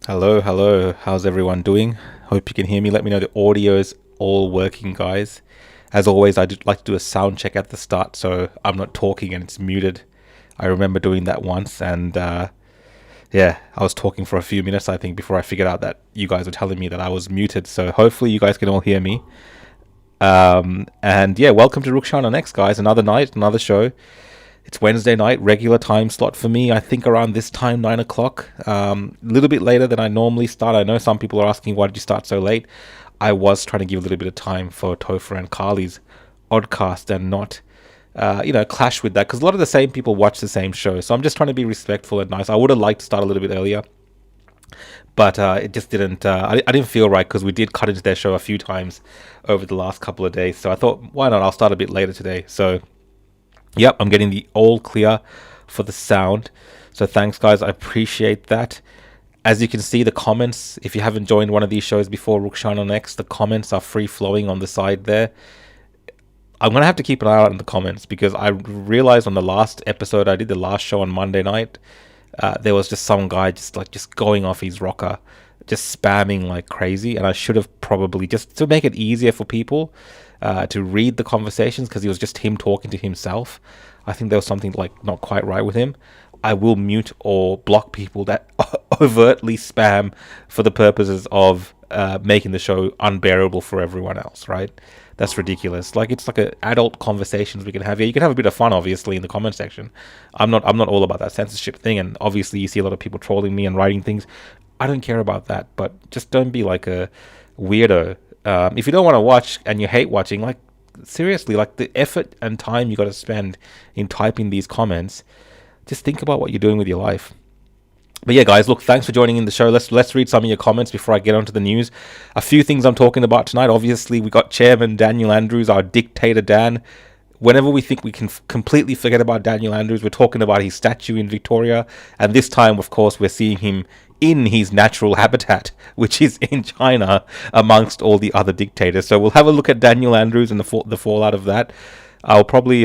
Hello, hello. How's everyone doing? Hope you can hear me. Let me know the audio is all working, guys. As always, I would like to do a sound check at the start so I'm not talking and it's muted. I remember doing that once, and yeah, I was talking for a few minutes, I think, before I figured out that you guys were telling me that I was muted. So hopefully you guys can all hear me. And yeah, welcome to Rukshan On X, guys. Another night, another show. It's Wednesday night, regular time slot for me. I think around this time, 9 o'clock. A little bit later than I normally start. I know some people are asking, why did you start so late? I was trying to give a little bit of time for Topher and Carly's oddcast and not, clash with that. Because a lot of the same people watch the same show. So I'm just trying to be respectful and nice. I would have liked to start a little bit earlier, but it just didn't. I didn't feel right because we did cut into their show a few times over the last couple of days. So I thought, why not? I'll start a bit later today. So yep, I'm getting the all clear for the sound. So thanks, guys. I appreciate that. As you can see, the comments, if you haven't joined one of these shows before, Rukshan On X, the comments are free flowing on the side there. I'm going to have to keep an eye out on the comments because I realized on the last episode, I did the last show on Monday night, there was just some guy just going off his rocker, just spamming like crazy. And I should have probably, just to make it easier for people to read the conversations, because he was just him talking to himself. I think there was something like not quite right with him. I will mute or block people that overtly spam for the purposes of making the show unbearable for everyone else, right? That's ridiculous. Like, it's like adult conversations we can have here. You can have a bit of fun, obviously, in the comment section. I'm not all about that censorship thing, and obviously you see a lot of people trolling me and writing things. I don't care about that, but just don't be like a weirdo. If you don't want to watch and you hate watching, like, seriously, like, the effort and time you got to spend in typing these comments, just think about what you're doing with your life. But yeah, guys, look, thanks for joining in the show. Let's read some of your comments before I get onto the news. A few things I'm talking about tonight. Obviously, we got Chairman Daniel Andrews, our dictator Dan. Whenever we think we can completely forget about Daniel Andrews, we're talking about his statue in Victoria. And this time, of course, we're seeing him in his natural habitat, which is in China, amongst all the other dictators. So we'll have a look at Daniel Andrews and the fallout of that. I'll probably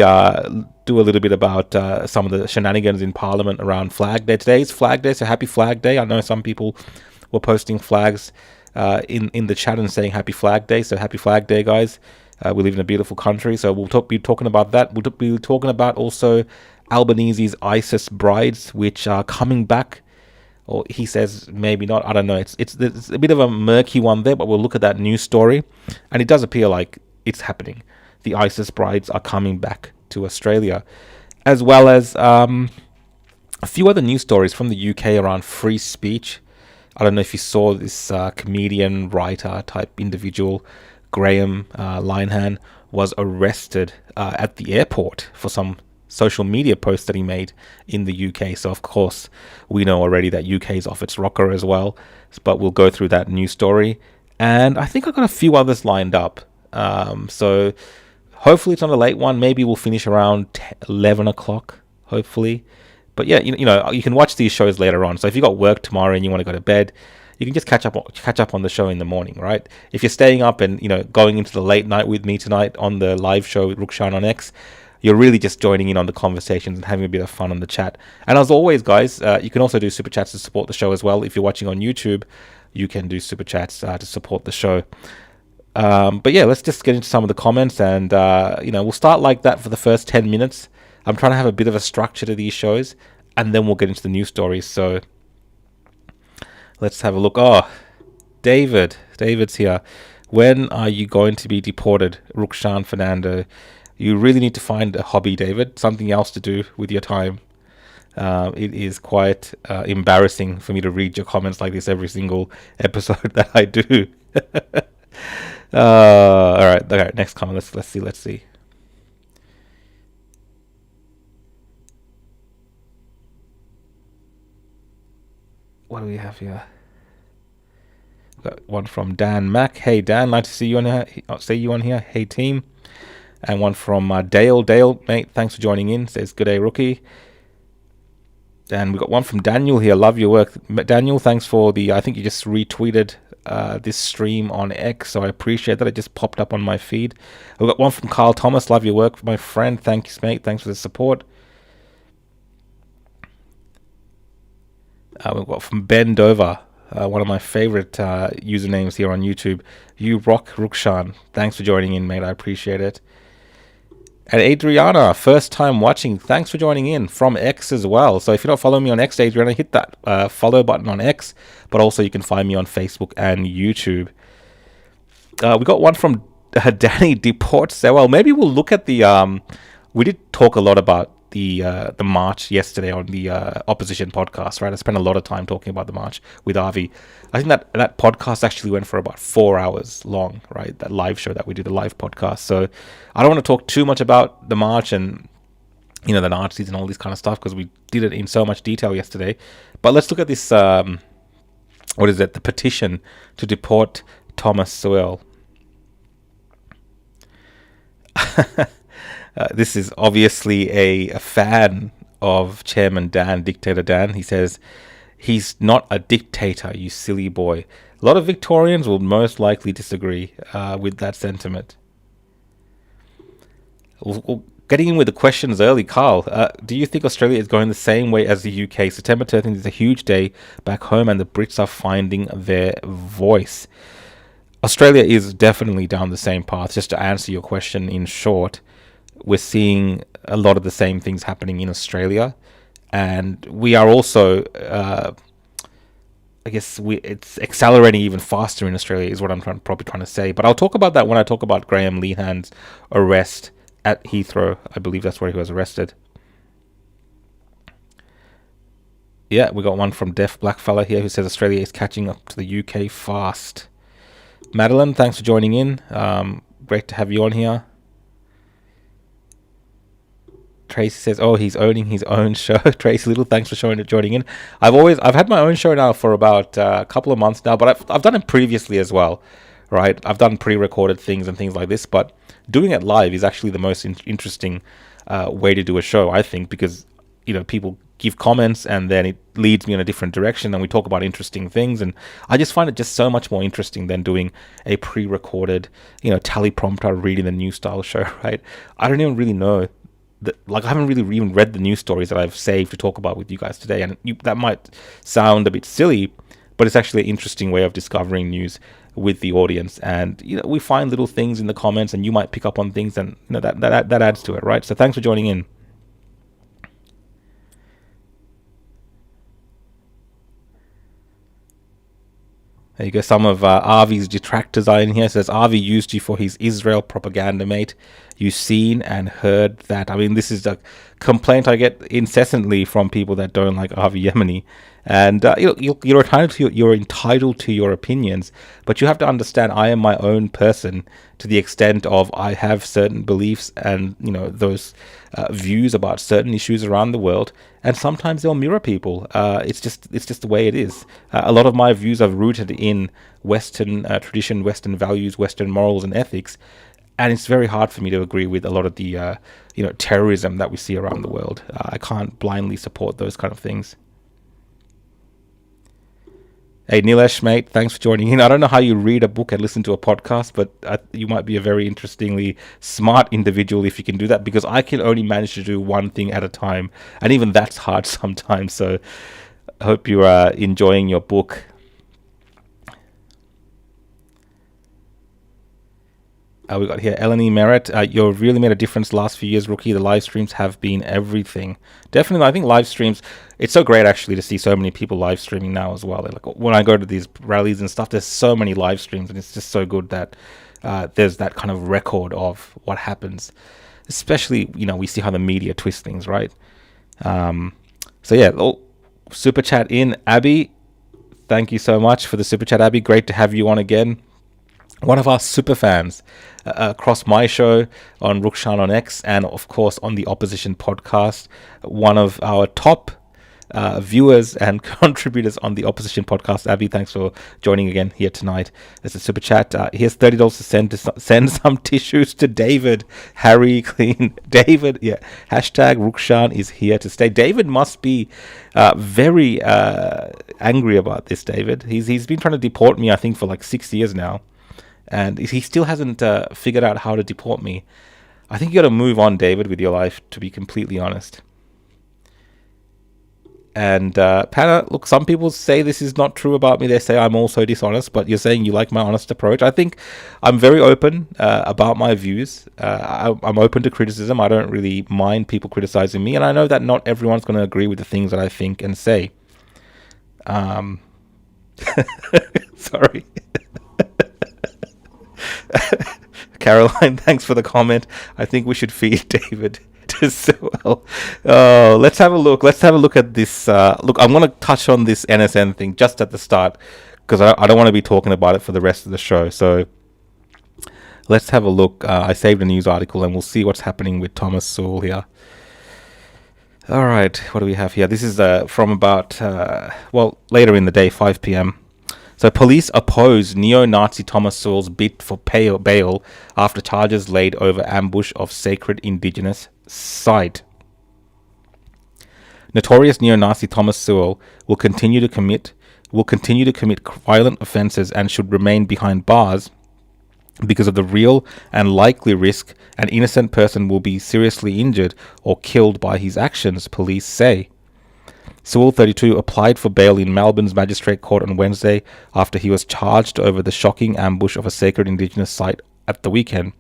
do a little bit about some of the shenanigans in Parliament around Flag Day. Today is Flag Day, so happy Flag Day. I know some people were posting flags in the chat and saying happy Flag Day. So happy Flag Day, guys. We live in a beautiful country, so we'll be talking about that. We'll be talking about also Albanese's ISIS brides, which are coming back. Or he says maybe not. I don't know. It's a bit of a murky one there, but we'll look at that news story, and it does appear like it's happening. The ISIS brides are coming back to Australia, as well as a few other news stories from the UK around free speech. I don't know if you saw this comedian, writer type individual, Graham Linehan, was arrested at the airport for some social media posts that he made in the UK. So, of course, we know already that UK is off its rocker as well. But we'll go through that news story. And I think I've got a few others lined up. So hopefully it's not a late one. Maybe we'll finish around 11 o'clock, hopefully. But yeah, you can watch these shows later on. So if you got work tomorrow and you want to go to bed, you can just catch up on the show in the morning, right? If you're staying up and going into the late night with me tonight on the live show with Rukshan On X, you're really just joining in on the conversations and having a bit of fun on the chat. And as always, guys, you can also do super chats to support the show as well. If you're watching on YouTube, you can do super chats to support the show. But yeah, let's just get into some of the comments, and we'll start like that for the first 10 minutes. I'm trying to have a bit of a structure to these shows, and then we'll get into the news stories. So let's have a look. Oh, David's here. When are you going to be deported? Rukshan Fernando. You really need to find a hobby, David, something else to do with your time. It is quite embarrassing for me to read your comments like this every single episode that I do. All right. Okay, next comment. Let's see. What do we have here? Got one from Dan Mack. Hey Dan, nice to see you on here. Hey team. And one from Dale. Dale, mate, thanks for joining in. Says good day, rookie. And we got one from Daniel here. Love your work, Daniel. Thanks for I think you just retweeted this stream on X, so I appreciate that. It just popped up on my feed. We've got one from Carl Thomas. Love your work, my friend. Thanks, mate. Thanks for the support. We've got from Ben Dover. one of my favorite usernames here on YouTube. You rock, Rukshan. Thanks for joining in, mate. I appreciate it. And Adriana, first time watching. Thanks for joining in from X as well. So if you're not following me on X, Adriana, hit that follow button on X. But also you can find me on Facebook and YouTube. We got one from Danny Deport. So well, maybe we'll look at the. We did talk a lot about the march yesterday on the opposition podcast, right? I spent a lot of time talking about the march with Avi. I think that podcast actually went for about 4 hours long, right? That live show that we did, a live podcast. So I don't want to talk too much about the march and the Nazis and all this kind of stuff because we did it in so much detail yesterday. But let's look at this. What is it? The petition to deport Thomas Sowell. This is obviously a fan of Chairman Dan, Dictator Dan. He says, he's not a dictator, you silly boy. A lot of Victorians will most likely disagree with that sentiment. Getting in with the questions early, Carl. Do you think Australia is going the same way as the UK? September 13th is a huge day back home and the Brits are finding their voice. Australia is definitely down the same path. Just to answer your question in short, we're seeing a lot of the same things happening in Australia, and we are also, I guess, it's accelerating even faster in Australia is what I'm probably trying to say. But I'll talk about that when I talk about Graham Lehan's arrest at Heathrow. I believe that's where he was arrested. Yeah, we got one from Deaf Blackfella here who says Australia is catching up to the UK fast. Madeline, thanks for joining in. Great to have you on here. Tracy says, "Oh, he's owning his own show." Tracy Little, thanks for joining in. I've had my own show now for about a couple of months now, but I've done it previously as well, right? I've done pre-recorded things and things like this, but doing it live is actually the most interesting way to do a show, I think, because people give comments and then it leads me in a different direction and we talk about interesting things, and I just find it just so much more interesting than doing a pre-recorded, teleprompter reading the news style show, right? I don't even really know. I haven't really even read the news stories that I've saved to talk about with you guys today, and that might sound a bit silly, but it's actually an interesting way of discovering news with the audience. And we find little things in the comments, and you might pick up on things, and that adds to it, right? So thanks for joining in. There you go. Some of Avi's detractors are in here. It says, Avi used you for his Israel propaganda, mate. You've seen and heard that. I mean, this is a complaint I get incessantly from people that don't like Avi Yemeni. And you're entitled to your opinions, but you have to understand I am my own person to the extent of I have certain beliefs and those views about certain issues around the world, and sometimes they'll mirror people. It's just the way it is. A lot of my views are rooted in Western tradition, Western values, Western morals and ethics, and it's very hard for me to agree with a lot of the terrorism that we see around the world. I can't blindly support those kind of things. Hey Nilesh, mate, thanks for joining in. I don't know how you read a book and listen to a podcast, but you might be a very interestingly smart individual if you can do that, because I can only manage to do one thing at a time, and even that's hard sometimes. So I hope you are enjoying your book. We got here Eleni Merritt. You've really made a difference the last few years, Rookie. The live streams have been everything. Definitely, I think live streams, it's so great actually to see so many people live streaming now as well. Like when I go to these rallies and stuff, there's so many live streams, and it's just so good that there's that kind of record of what happens. Especially, we see how the media twist things, right? So yeah, super chat in. Abby, thank you so much for the super chat, Abby. Great to have you on again. One of our super fans across my show on Rukshan On X, and of course on the Opposition podcast, one of our top viewers and contributors on the Opposition podcast. Abby, thanks for joining again here tonight. There's a super chat. Here's $30 to send some tissues to David. Harry Clean. David, yeah. Hashtag Rukshan is here to stay. David must be very angry about this, David. He's been trying to deport me, I think, for like 6 years now. And he still hasn't figured out how to deport me. I think you got to move on, David, with your life, to be completely honest. And Panna, look, some people say this is not true about me. They say I'm also dishonest, but you're saying you like my honest approach. I think I'm very open about my views. I'm open to criticism. I don't really mind people criticizing me, and I know that not everyone's going to agree with the things that I think and say. Sorry. Caroline, thanks for the comment. I think we should feed David to Sewell. Oh, let's have a look. Let's have a look at this. Look, I'm going to touch on this NSN thing just at the start because I don't want to be talking about it for the rest of the show. So let's have a look. I saved a news article and we'll see what's happening with Thomas Sewell here. All right, what do we have here? This is from about, later in the day, 5 p.m. So police oppose neo-Nazi Thomas Sewell's bid for bail after charges laid over ambush of sacred indigenous site. Notorious neo-Nazi Thomas Sewell will continue to commit violent offences and should remain behind bars because of the real and likely risk an innocent person will be seriously injured or killed by his actions, police say. Sewell, 32, applied for bail in Melbourne's Magistrate Court on Wednesday after he was charged over the shocking ambush of a sacred Indigenous site at the weekend.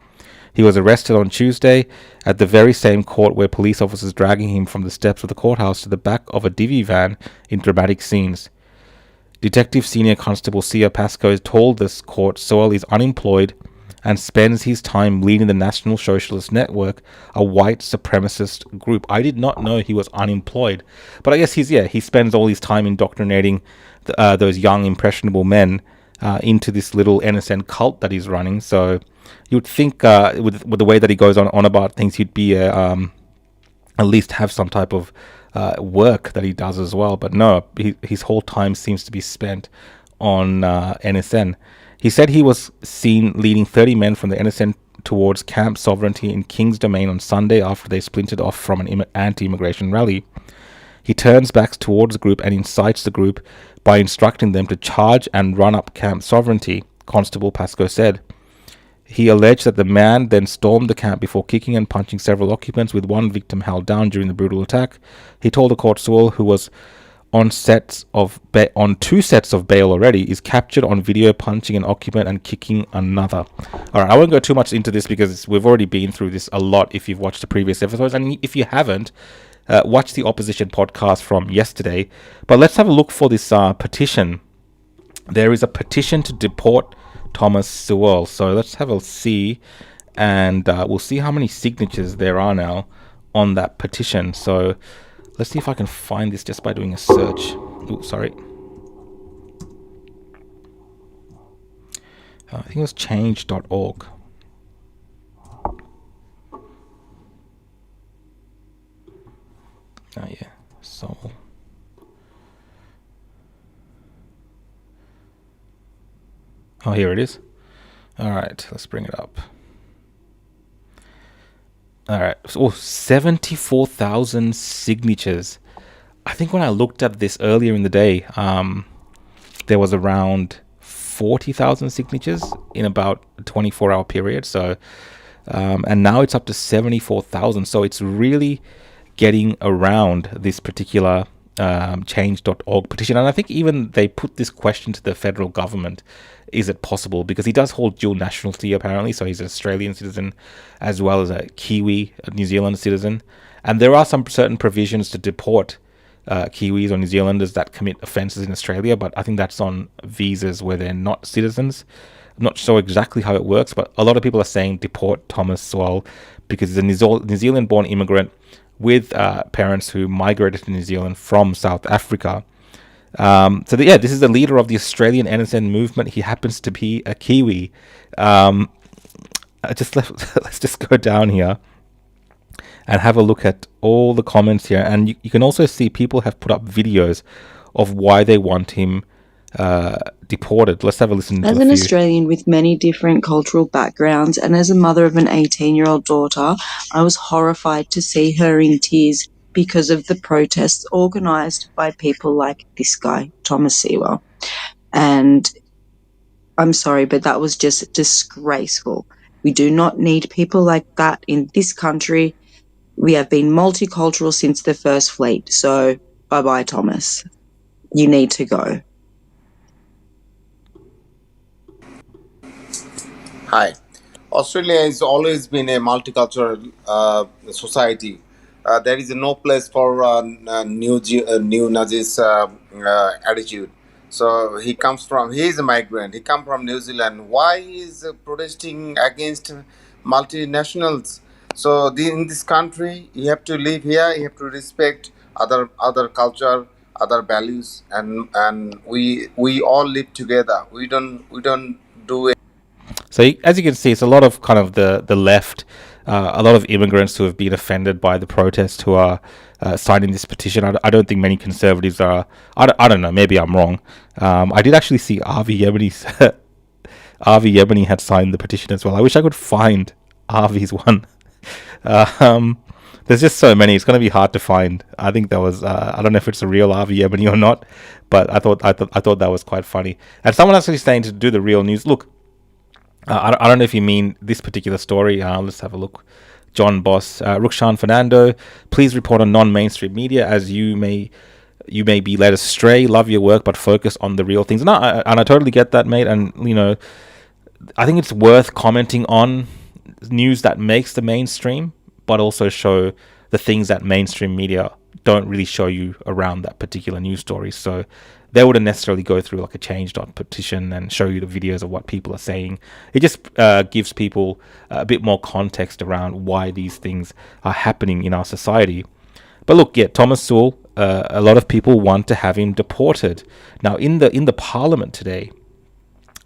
He was arrested on Tuesday at the very same court where police officers dragging him from the steps of the courthouse to the back of a divvy van in dramatic scenes. Detective Senior Constable Sia Pascoe told this court Sewell is unemployed and spends his time leading the National Socialist Network, a white supremacist group. I did not know he was unemployed, but I guess he spends all his time indoctrinating those young impressionable men into this little NSN cult that he's running. So you would think with the way that he goes on about things, he'd be at least have some type of work that he does as well. But no, his whole time seems to be spent on NSN. He said he was seen leading 30 men from the NSN towards Camp Sovereignty in King's Domain on Sunday after they splintered off from an anti-immigration rally. He turns back towards the group and incites the group by instructing them to charge and run up Camp Sovereignty, Constable Pascoe said. He alleged that the man then stormed the camp before kicking and punching several occupants, with one victim held down during the brutal attack. He told the court Sewell, who was on two sets of bail already, is captured on video punching an occupant and kicking another. All right, I won't go too much into this because we've already been through this a lot if you've watched the previous episodes, and if you haven't, watch the opposition podcast from yesterday. But let's have a look for this petition. There is a petition to deport Thomas Sewell. So let's have a see, and we'll see how many signatures there are now on that petition. So let's see if I can find this just by doing a search. Oops, sorry. I think it was change.org. Oh yeah, Soul. Oh, here it is. All right, let's bring it up. All right, so 74,000 signatures. I think when I looked at this earlier in the day, there was around 40,000 signatures in about a 24-hour period. So, and now it's up to 74,000. So it's really getting around this particular change.org petition. And I think even they put this question to the federal government. Is it possible? Because he does hold dual nationality apparently, so he's an Australian citizen as well as a Kiwi, a New Zealand citizen. And there are some certain provisions to deport Kiwis or New Zealanders that commit offences in Australia, but I think that's on visas where they're not citizens. I'm not sure exactly how it works, but a lot of people are saying deport Thomas Sewell because he's a New Zealand-born immigrant with parents who migrated to New Zealand from South Africa. This is the leader of the Australian NSN movement. He happens to be a Kiwi. Let's just go down here and have a look at all the comments here. And you can also see people have put up videos of why they want him deported. Let's have a listen to As an Australian with many different cultural backgrounds and as a mother of an 18-year-old daughter, I was horrified to see her in tears because of the protests organised by people like this guy, Thomas Sewell. And I'm sorry, but that was just disgraceful. We do not need people like that in this country. We have been multicultural since the First Fleet. So Bye-bye, Thomas. You need to go. Hi. Australia has always been a multicultural society. There is no place for new Nazis attitude. So he is a migrant. He come from New Zealand. Why is protesting against multinationals? So in this country, you have to live here. You have to respect other culture, other values, and we all live together. We don't do. So as you can see, it's a lot of kind of the left, a lot of immigrants who have been offended by the protest who are signing this petition. I don't think many conservatives are. I don't know. Maybe I'm wrong. I did actually see Avi Yemeni had signed the petition as well. I wish I could find Avi's one. There's just so many. It's going to be hard to find. I think that was. I don't know if it's a real Avi Yemeni or not, but I thought that was quite funny. And someone actually saying to do the real news. Look. I don't know if you mean this particular story. Let's have a look. John Boss, Rukshan Fernando, please report on non-mainstream media as you may be led astray. Love your work, but focus on the real things. And I totally get that, mate. And I think it's worth commenting on news that makes the mainstream, but also show the things that mainstream media don't really show you around that particular news story. So they wouldn't necessarily go through like a change.petition and show you the videos of what people are saying. It just gives people a bit more context around why these things are happening in our society. But look, yeah, Thomas Sewell, a lot of people want to have him deported. Now, in the Parliament today,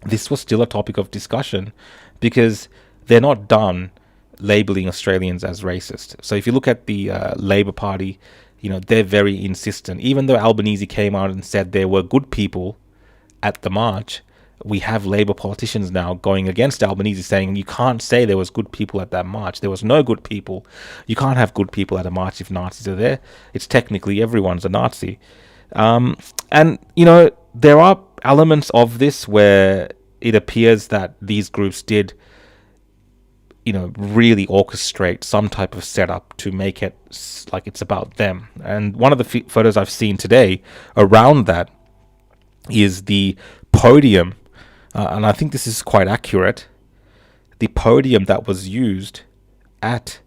this was still a topic of discussion because they're not done labeling Australians as racist. So if you look at the Labor Party, they're very insistent. Even though Albanese came out and said there were good people at the march, we have Labor politicians now going against Albanese saying you can't say there was good people at that march. There was no good people. You can't have good people at a march if Nazis are there. It's technically everyone's a Nazi. And, there are elements of this where it appears that these groups did really orchestrate some type of setup to make it like it's about them. And one of the photos I've seen today around that is the podium, and I think this is quite accurate, the podium that was used at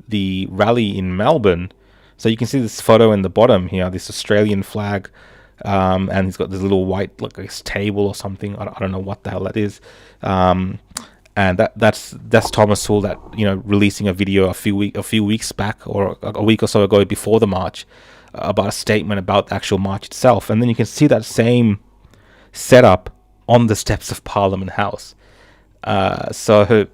the rally in Melbourne. So you can see this photo in the bottom here, this Australian flag, and he's got this little white, like a table or something. I don't know what the hell that is. And that's Thomas Sewell that releasing a video a few weeks back or a week or so ago before the march about a statement about the actual march itself, and then you can see that same setup on the steps of Parliament House. So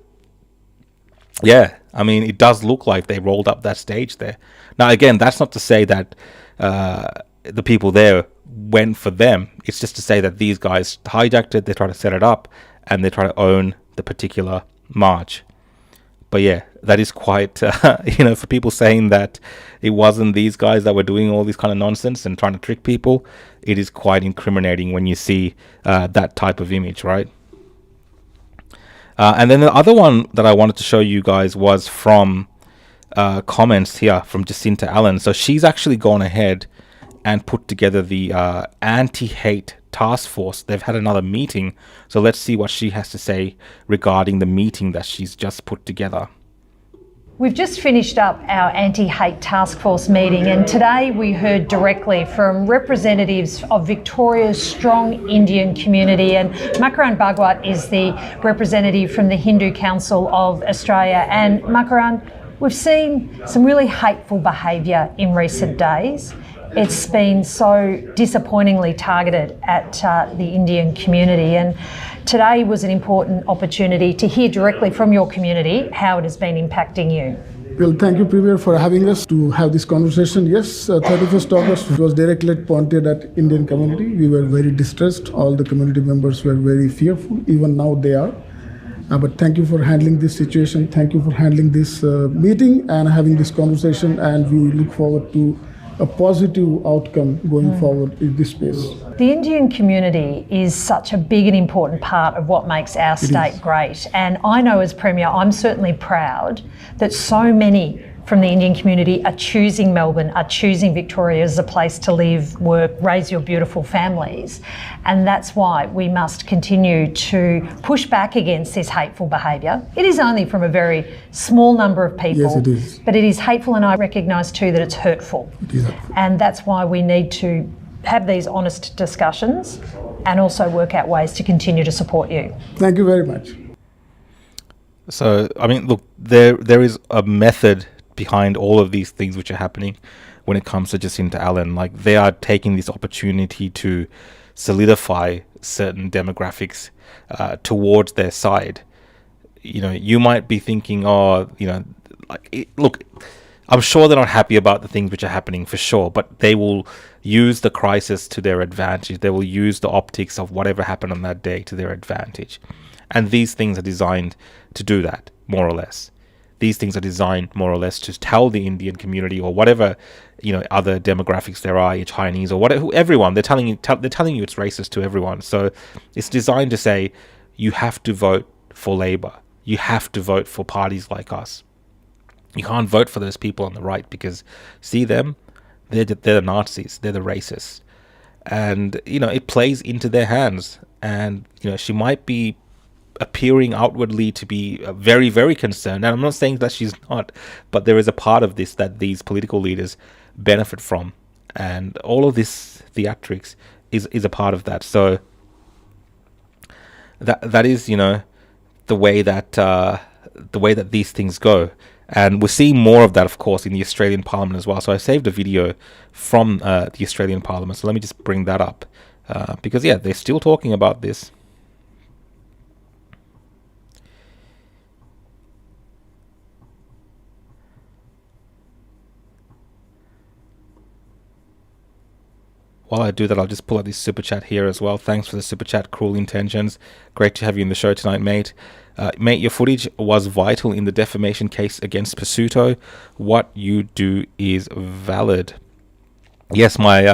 yeah, I mean it does look like they rolled up that stage there. Now again, that's not to say that the people there went for them. It's just to say that these guys hijacked it. They try to set it up and they try to own the particular march. But yeah, that is quite for people saying that it wasn't these guys that were doing all this kind of nonsense and trying to trick people, it is quite incriminating when you see that type of image, right? And then the other one that I wanted to show you guys was from comments here from Jacinta Allen. So she's actually gone ahead and put together the anti-hate task force. They've had another meeting, so let's see what she has to say regarding the meeting that she's just put together. We've just finished up our anti-hate task force meeting, and today we heard directly from representatives of Victoria's strong Indian community, and Makaran Bhagwat is the representative from the Hindu Council of Australia. And Makaran, we've seen some really hateful behaviour in recent days. It's been so disappointingly targeted at the Indian community, and today was an important opportunity to hear directly from your community how it has been impacting you. Well, thank you, Premier, for having us to have this conversation. Yes, 31st August was directly pointed at Indian community. We were very distressed. All the community members were very fearful. Even now they are. But thank you for handling this situation. Thank you for handling this meeting and having this conversation, and we look forward to a positive outcome going forward in this space. The Indian community is such a big and important part of what makes our state great. And I know as Premier, I'm certainly proud that so many from the Indian community are choosing Melbourne, are choosing Victoria as a place to live, work, raise your beautiful families. And that's why we must continue to push back against this hateful behaviour. It is only from a very small number of people. Yes, it is. But it is hateful, and I recognise too that it's hurtful. It is hurtful. And that's why we need to have these honest discussions and also work out ways to continue to support you. Thank you very much. So, I mean, look, there is a method behind all of these things which are happening when it comes to Jacinta Allen. Like, they are taking this opportunity to solidify certain demographics towards their side. You know, you might be thinking, oh, you know, look, I'm sure they're not happy about the things which are happening for sure, but they will use the crisis to their advantage. They will use the optics of whatever happened on that day to their advantage. And these things are designed to do that, more or less. These things are designed more or less to tell the Indian community or whatever, you know, other demographics there are, Chinese or whatever, everyone, they're telling you it's racist to everyone. So it's designed to say, you have to vote for Labour. You have to vote for parties like us. You can't vote for those people on the right because, see them, they're the Nazis, they're the racists. And, you know, it plays into their hands. And, you know, she might be appearing outwardly to be very, very concerned. And I'm not saying that she's not, but there is a part of this that these political leaders benefit from. And all of this theatrics is a part of that. So that is, you know, the way that these things go. And we're seeing more of that, of course, in the Australian Parliament as well. So I saved a video from the Australian Parliament. So let me just bring that up. Because, yeah, they're still talking about this. While I do that, I'll just pull out this super chat here as well. Thanks for the super chat, Cruel Intentions. Great to have you in the show tonight, mate. Mate, your footage was vital in the defamation case against Pasuto. What you do is valid. Yes, my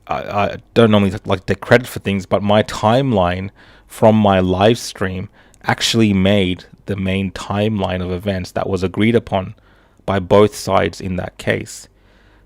I don't normally like to take credit for things, but my timeline from my live stream actually made the main timeline of events that was agreed upon by both sides in that case.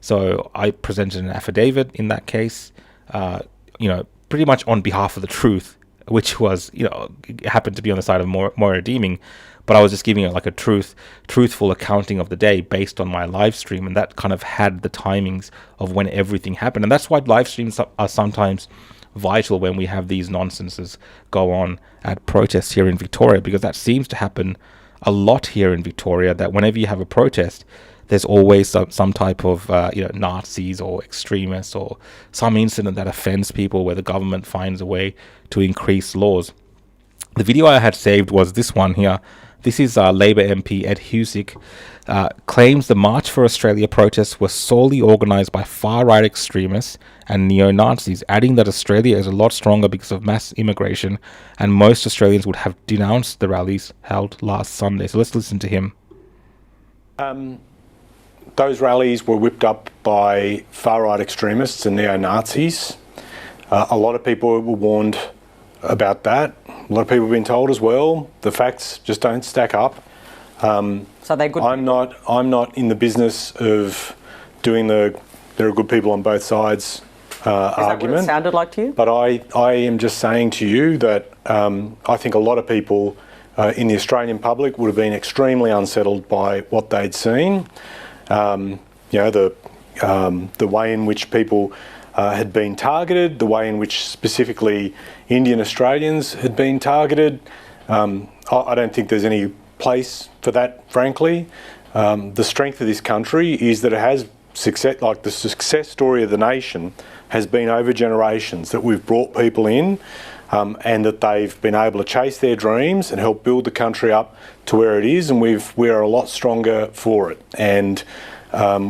So I presented an affidavit in that case, you know, pretty much on behalf of the truth, which was, you know, it happened to be on the side of more redeeming, but I was just giving it like a truthful accounting of the day based on my live stream, and that kind of had the timings of when everything happened. And that's why live streams are sometimes vital when we have these nonsenses go on at protests here in Victoria, because that seems to happen a lot here in Victoria, that whenever you have a protest, there's always some type of, you know, Nazis or extremists or some incident that offends people where the government finds a way to increase laws. The video I had saved was this one here. This is Labour MP Ed Husick, claims the March for Australia protests were solely organised by far-right extremists and neo-Nazis, adding that Australia is a lot stronger because of mass immigration and most Australians would have denounced the rallies held last Sunday. So let's listen to him. Those rallies were whipped up by far-right extremists and neo-Nazis. A lot of people were warned about that. A lot of people have been told as well. The facts just don't stack up. So they're good. I'm not in the business of doing there are good people on both sides argument. Is that what it sounded like to you? But I am just saying to you that I think a lot of people in the Australian public would have been extremely unsettled by what they'd seen. You know, the way in which people had been targeted, the way in which specifically Indian Australians had been targeted. I don't think there's any place for that, frankly. The strength of this country is that it has success, like the success story of the nation has been over generations, that we've brought people in and that they've been able to chase their dreams and help build the country up to where it is, and we are a lot stronger for it. And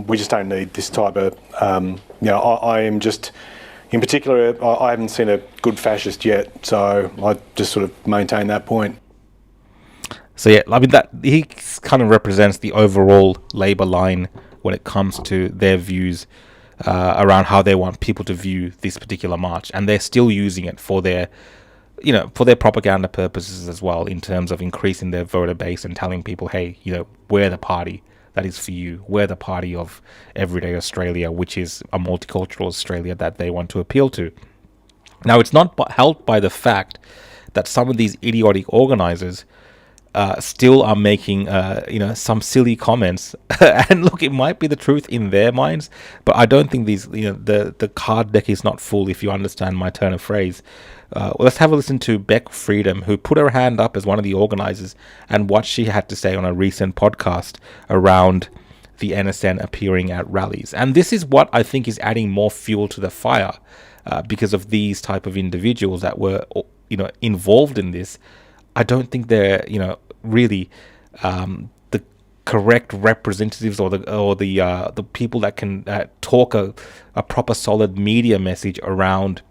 we just don't need this type of, you know, I am just, in particular, I haven't seen a good fascist yet, so I just sort of maintain that point. So yeah, I mean, that he kind of represents the overall Labour line when it comes to their views around how they want people to view this particular march, and they're still using it for their, you know, for their propaganda purposes as well, in terms of increasing their voter base and telling people, hey, you know, we're the party that is for you. We're the party of everyday Australia, which is a multicultural Australia that they want to appeal to. Now, it's not helped by the fact that some of these idiotic organisers still are making, some silly comments. And look, it might be the truth in their minds, but I don't think these, the card deck is not full, if you understand my turn of phrase. Let's have a listen to Beck Freedom, who put her hand up as one of the organisers, and what she had to say on a recent podcast around the NSN appearing at rallies. And this is what I think is adding more fuel to the fire, because of these type of individuals that were, involved in this. I don't think they're, really the correct representatives or the people that can talk a proper solid media message around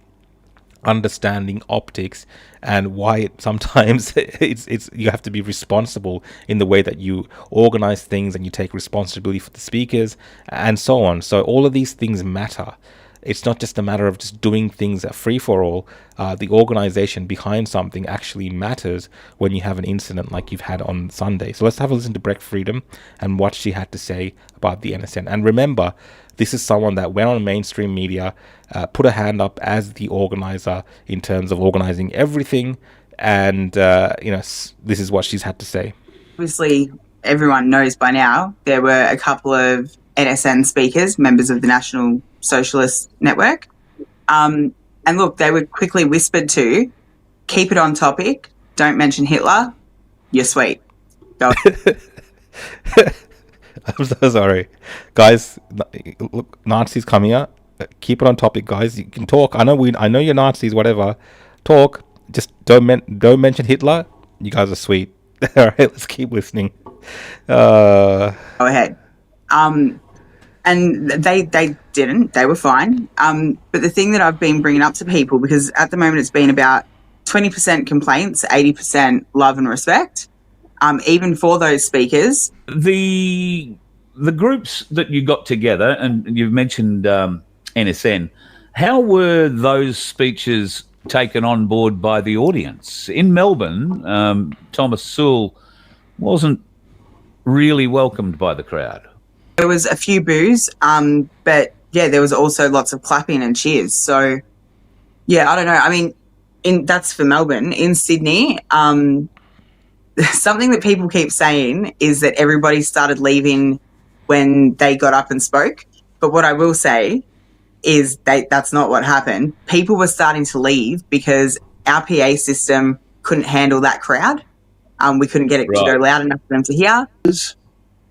understanding optics and why sometimes it's you have to be responsible in the way that you organize things, and you take responsibility for the speakers and so on. So all of these things matter. It's not just a matter of just doing things at free for all. The organization behind something actually matters when you have an incident like you've had on Sunday. So let's have a listen to Beck Freedom and what she had to say about the NSN. And remember, this is someone that went on mainstream media, put a hand up as the organizer in terms of organizing everything. And, this is what she's had to say. Obviously, everyone knows by now there were a couple of NSN speakers, members of the National Socialist Network. And look, they were quickly whispered to, keep it on topic, don't mention Hitler, you're sweet. Go. I'm so sorry. Guys, look, Nazis come here. Keep it on topic, guys. You can talk. I know you're Nazis, whatever. Talk. Just don't mention Hitler. You guys are sweet. All right, let's keep listening. Go ahead. And they didn't. They were fine. But the thing that I've been bringing up to people, because at the moment it's been about 20% complaints, 80% love and respect, even for those speakers. The groups that you got together, and you've mentioned NSN, how were those speeches taken on board by the audience? In Melbourne, Thomas Sewell wasn't really welcomed by the crowd. There was a few boos, but yeah, there was also lots of clapping and cheers. So, yeah, I don't know. I mean, that's for Melbourne. In Sydney, something that people keep saying is that everybody started leaving when they got up and spoke. But what I will say is that's not what happened. People were starting to leave because our PA system couldn't handle that crowd. We couldn't get it to go loud enough for them to hear.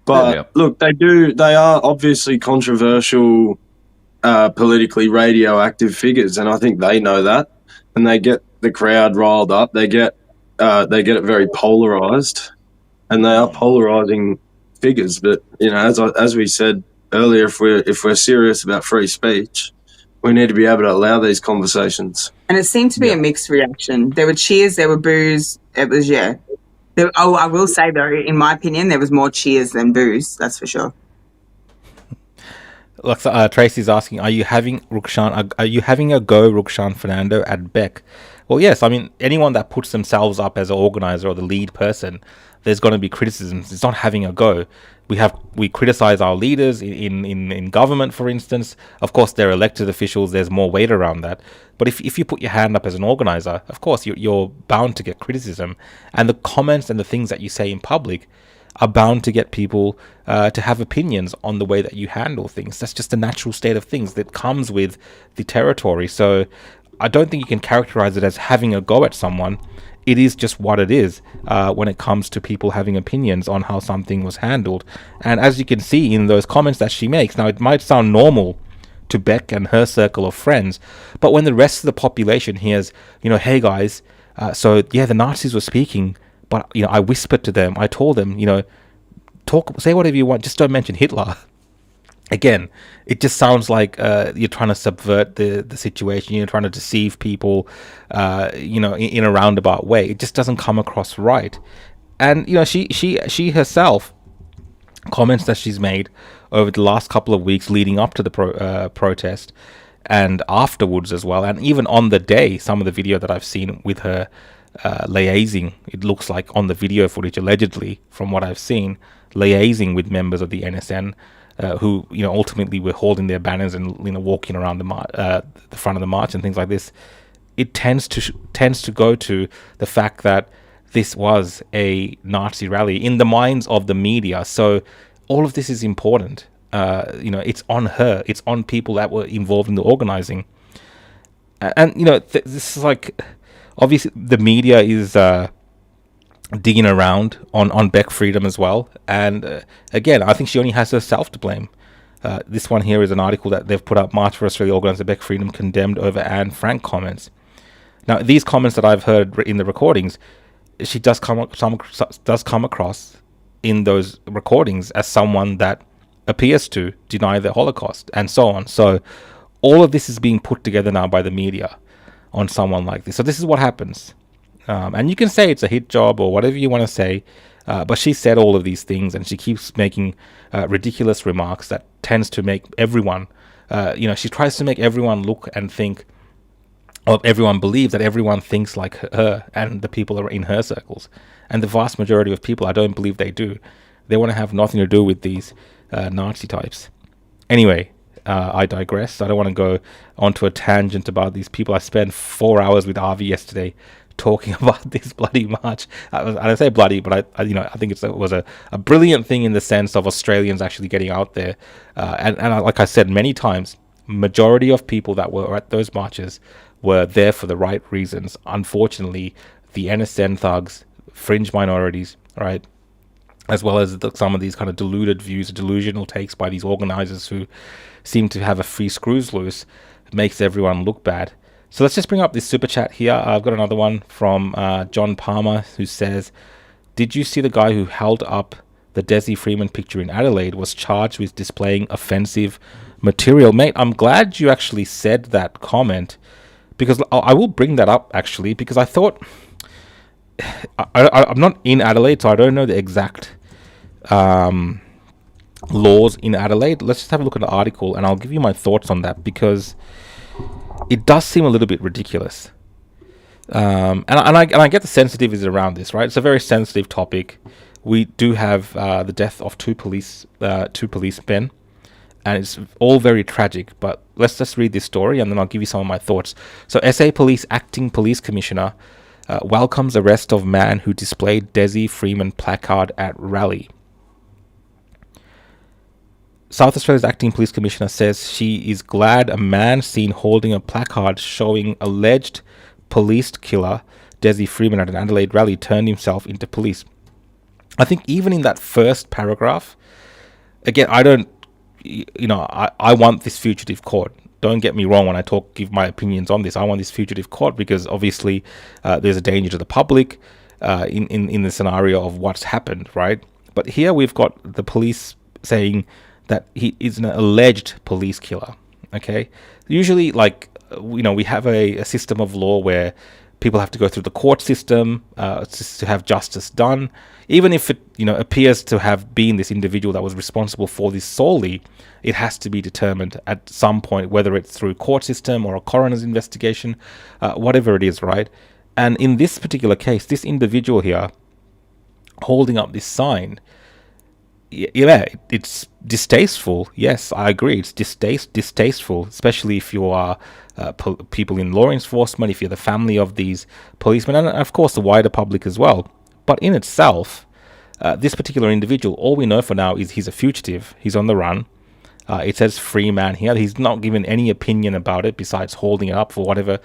But look, they are obviously controversial, politically radioactive figures, and I think they know that, and they get the crowd riled up. They get it very polarized, and they are polarizing figures. But as we said earlier, if we're serious about free speech, we need to be able to allow these conversations. And it seemed to be a mixed reaction. There were cheers, there were boos. It was I will say though, in my opinion, there was more cheers than boos. That's for sure. Look, Tracy's asking, are you having a go, Rukshan Fernando at Beck? Well, yes. I mean, anyone that puts themselves up as an organizer or the lead person, there's going to be criticisms. It's not having a go. We criticize our leaders in government, for instance. Of course, they're elected officials. There's more weight around that. But if you put your hand up as an organizer, of course, you're bound to get criticism. And the comments and the things that you say in public are bound to get people to have opinions on the way that you handle things. That's just a natural state of things that comes with the territory. So I don't think you can characterize it as having a go at someone. It is just what it is when it comes to people having opinions on how something was handled. And as you can see in those comments that she makes, now it might sound normal to Beck and her circle of friends, but when the rest of the population hears, hey guys, the Nazis were speaking, but I whispered to them, I told them, say whatever you want, just don't mention Hitler. Again, it just sounds like you're trying to subvert the situation. You're trying to deceive people, in a roundabout way. It just doesn't come across right. And she herself, comments that she's made over the last couple of weeks leading up to the protest and afterwards as well, and even on the day, some of the video that I've seen with her liaising, it looks like on the video footage, allegedly, from what I've seen, liaising with members of the NSN, who ultimately were holding their banners and walking around the front of the march and things like this. It tends to go to the fact that this was a Nazi rally in the minds of the media. So all of this is important. It's on her. It's on people that were involved in the organizing. And this is like, obviously the media is digging around on Beck Freedom as well. And again, I think she only has herself to blame. This one here is an article that they've put up. March for Australia organizer Beck Freedom condemned over Anne Frank comments. Now, these comments that I've heard in the recordings, she does come across in those recordings as someone that appears to deny the Holocaust and so on. So all of this is being put together now by the media on someone like this. So this is what happens. And you can say it's a hit job or whatever you want to say, but she said all of these things, and she keeps making ridiculous remarks that tends to make everyone, she tries to make everyone look and think, or everyone believes that everyone thinks like her and the people are in her circles. And the vast majority of people, I don't believe they do. They want to have nothing to do with these Nazi types. Anyway, I digress. I don't want to go onto a tangent about these people. I spent 4 hours with Avi yesterday talking about this bloody march. I don't say bloody, but I think it was a brilliant thing in the sense of Australians actually getting out there. And like I said many times, majority of people that were at those marches were there for the right reasons. Unfortunately, the NSN thugs, fringe minorities, right, as well as some of these kind of deluded views, delusional takes by these organizers who seem to have a free screws loose, makes everyone look bad. So let's just bring up this super chat here. I've got another one from John Palmer, who says, did you see the guy who held up the Dezi Freeman picture in Adelaide was charged with displaying offensive material? Mate, I'm glad you actually said that comment, because I will bring that up actually, because I thought, I'm not in Adelaide, so I don't know the exact laws in Adelaide. Let's just have a look at the article and I'll give you my thoughts on that, because it does seem a little bit ridiculous. And I get the sensitivities around this, right? It's a very sensitive topic. We do have the death of two policemen, and it's all very tragic. But let's just read this story and then I'll give you some of my thoughts. So SA Police Acting Police Commissioner welcomes arrest of man who displayed Dezi Freeman placard at rally. South Australia's Acting Police Commissioner says she is glad a man seen holding a placard showing alleged police killer Dezi Freeman at an Adelaide rally turned himself into police. I think even in that first paragraph, again, I want this fugitive caught. Don't get me wrong when I give my opinions on this. I want this fugitive caught because obviously there's a danger to the public in the scenario of what's happened, right? But here we've got the police saying that he is an alleged police killer, okay? Usually, we have a system of law where people have to go through the court system to have justice done. Even if it, appears to have been this individual that was responsible for this solely, it has to be determined at some point, whether it's through court system or a coroner's investigation, whatever it is, right? And in this particular case, this individual here holding up this sign, yeah, it's distasteful. Yes, I agree. It's distasteful, especially if you are people in law enforcement, if you're the family of these policemen, and of course the wider public as well. But in itself, this particular individual, all we know for now is he's a fugitive. He's on the run. It says free man here. He's not given any opinion about it besides holding it up for whatever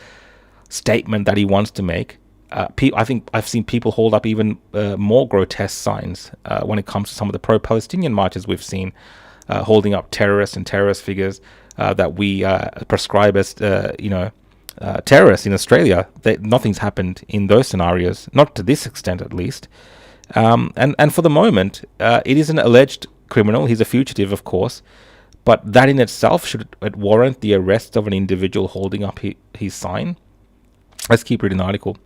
statement that he wants to make. I think I've seen people hold up even more grotesque signs when it comes to some of the pro-Palestinian marches we've seen, holding up terrorists and terrorist figures that we prescribe as, terrorists in Australia. Nothing's happened in those scenarios, not to this extent at least. And for the moment, it is an alleged criminal. He's a fugitive, of course, but that in itself should warrant the arrest of an individual holding up his sign. Let's keep reading the article.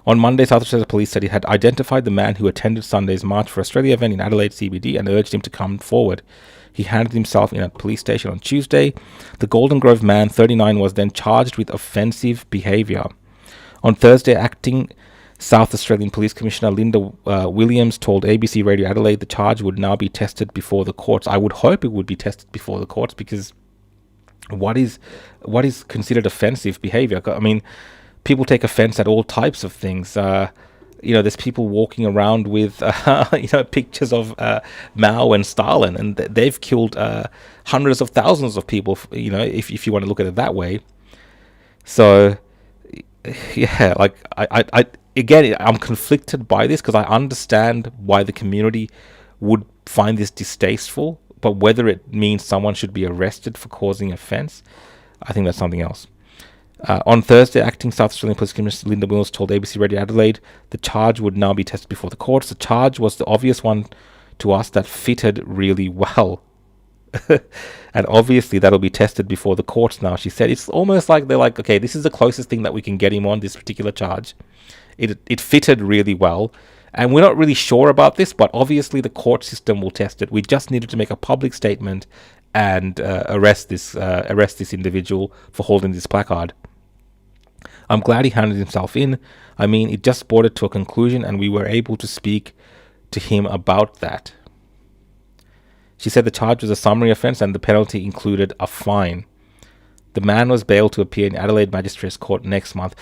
On Monday, South Australia Police said it had identified the man who attended Sunday's March for Australia event in Adelaide CBD and urged him to come forward. He handed himself in a police station on Tuesday. The Golden Grove man, 39, was then charged with offensive behaviour. On Thursday, Acting South Australian Police Commissioner Linda Williams told ABC Radio Adelaide the charge would now be tested before the courts. I would hope it would be tested before the courts, because what is considered offensive behaviour? I mean, people take offence at all types of things. There's people walking around with pictures of Mao and Stalin, and they've killed hundreds of thousands of people. If you want to look at it that way. So yeah, like I'm conflicted by this, because I understand why the community would find this distasteful, but whether it means someone should be arrested for causing offence, I think that's something else. On Thursday, Acting South Australian Police Commissioner Linda Williams told ABC Radio Adelaide the charge would now be tested before the courts. The charge was the obvious one to us that fitted really well. And obviously that'll be tested before the courts now, she said. It's almost like they're like, okay, this is the closest thing that we can get him on, this particular charge. It fitted really well. And we're not really sure about this, but obviously the court system will test it. We just needed to make a public statement and arrest this individual for holding this placard. I'm glad he handed himself in. I mean, it just brought it to a conclusion, and we were able to speak to him about that. She said the charge was a summary offence and the penalty included a fine. The man was bailed to appear in Adelaide Magistrates Court next month.